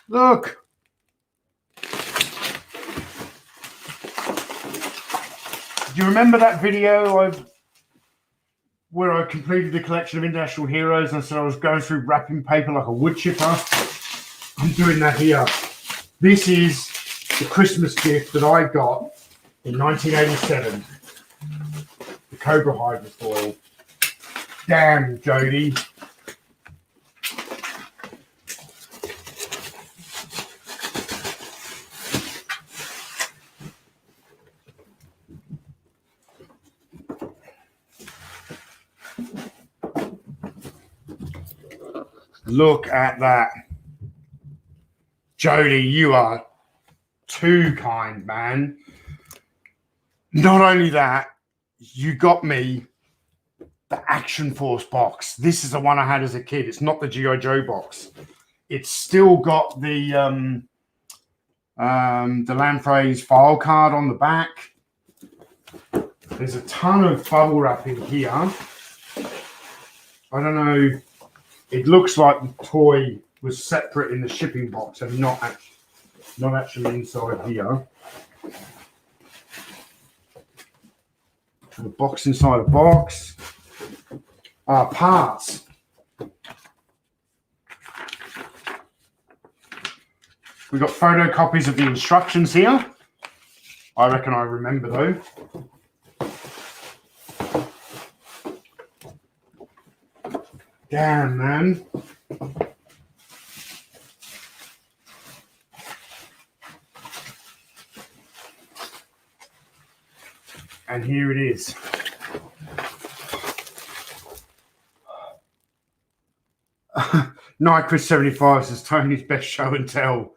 Look. Do you remember that video where I completed the collection of International Heroes and I said I was going through wrapping paper like a wood chipper? I'm doing that here. This is the Christmas gift that I got in 1987. The Cobra Hydra foil. Damn, Jody. Look at that. Jody, you are too kind, man. Not only that, you got me the Action Force box. This is the one I had as a kid. It's not the G.I. Joe box. It's still got the Lampreys file card on the back. There's a ton of bubble wrap in here. I don't know. It looks like the toy was separate in the shipping box and not actually inside here. The box inside a box. Parts. We've got photocopies of the instructions here. I reckon I remember though. Damn, man. And here it is. Nyquist 75 says Tony's best show and tell.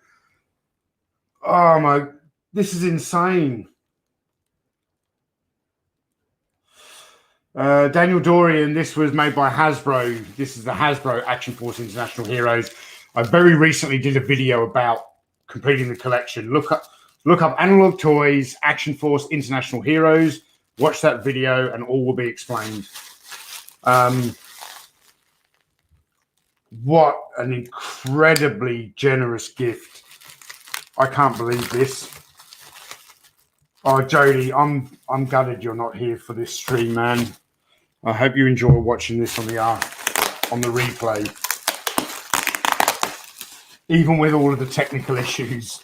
Oh my, this is insane. Daniel Dorian, this was made by Hasbro. This is the Hasbro Action Force International Heroes. I very recently did a video about completing the collection. Look up Analog Toys, Action Force International Heroes. Watch that video and all will be explained. What an incredibly generous gift. I can't believe this. Oh, Jody, I'm gutted you're not here for this stream, man. I hope you enjoy watching this on the replay. Even with all of the technical issues.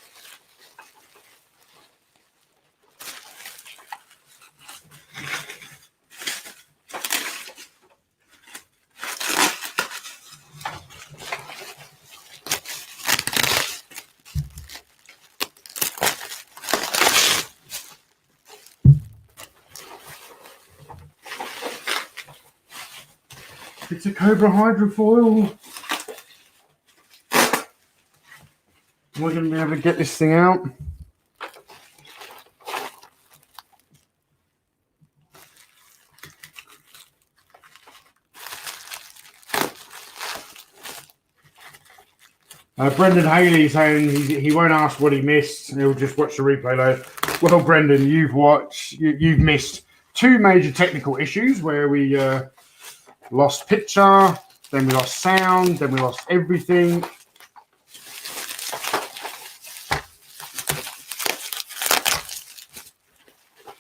It's a Cobra hydrofoil. We're going to be able to get this thing out. Brendan Haley saying he won't ask what he missed. He'll just watch the replay later. Well, Brendan, you've missed two major technical issues where we lost picture, then we lost sound, then we lost everything.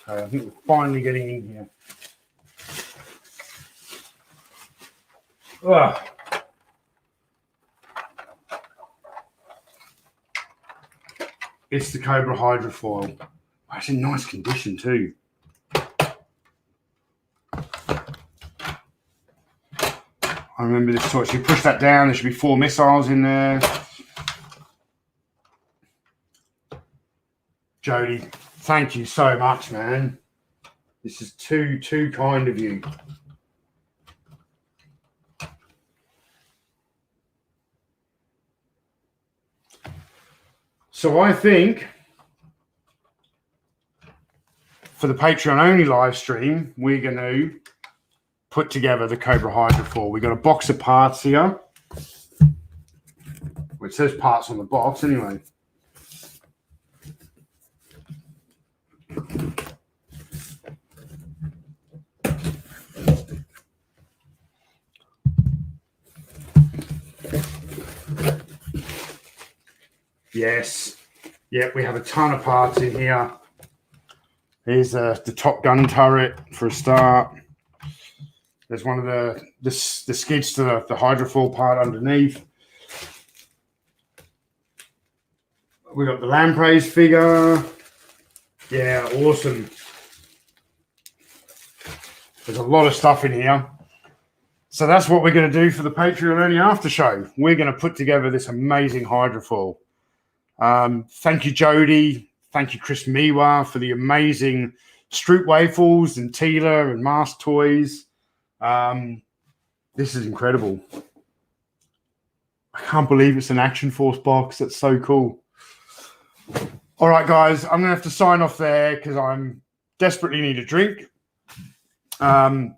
Okay, I think we're finally getting in here. Ugh. It's the Cobra hydrofoil. Oh, it's in nice condition too. I remember this toy. So you push that down, there should be 4 missiles in there. Jody, thank you so much, man. This is too kind of you. So I think for the Patreon only live stream, we're going to put together the Cobra hydrofoil. We've got a box of parts here. Well, it says parts on the box anyway. Yes. Yep, we have a ton of parts in here. Here's the Top Gun turret for a start. There's one of the skids to the hydrofoil part underneath. We got the Lampreys figure. Yeah, awesome. There's a lot of stuff in here. So that's what we're going to do for the Patreon only after show. We're going to put together this amazing hydrofoil. Thank you, Jody. Thank you, Chris Miwa, for the amazing Stroop waffles and Tila and Mask toys. This is incredible. I can't believe it's an Action Force box. That's so cool. All right, guys, I'm going to have to sign off there because I'm desperately need a drink. For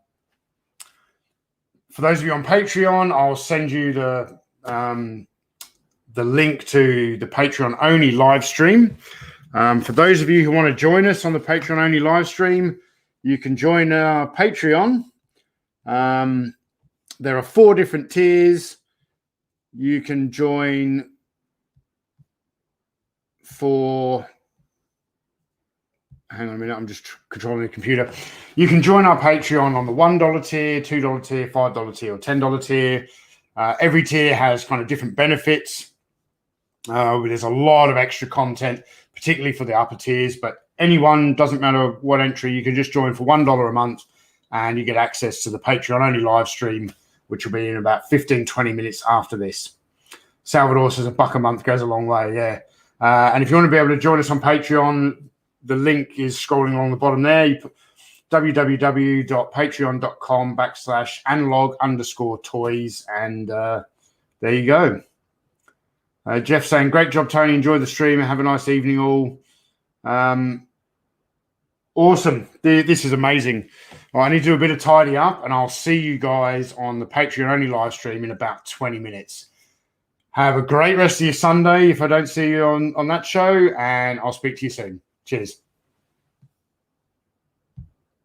those of you on Patreon, I'll send you the link to the Patreon only live stream. For those of you who want to join us on the Patreon only live stream, you can join our Patreon. There are 4 different tiers. You can join for, hang on a minute, I'm just controlling the computer. You can join our Patreon on the $1 tier, $2 tier, $5 tier, or $10 tier. Every tier has kind of different benefits. There's a lot of extra content, particularly for the upper tiers, but anyone, doesn't matter what entry, you can just join for $1 a month and you get access to the Patreon only live stream, which will be in about 15-20 minutes after this. Salvador says $1 a month goes a long way, yeah. And if you want to be able to join us on Patreon, the link is scrolling along the bottom there. You put www.patreon.com/analog_toys, and there you go. Jeff saying, great job, Tony. Enjoy the stream. Have a nice evening all. Awesome. This is amazing. Well, I need to do a bit of tidy up, and I'll see you guys on the Patreon only live stream in about 20 minutes. Have a great rest of your Sunday if I don't see you on that show, and I'll speak to you soon. Cheers.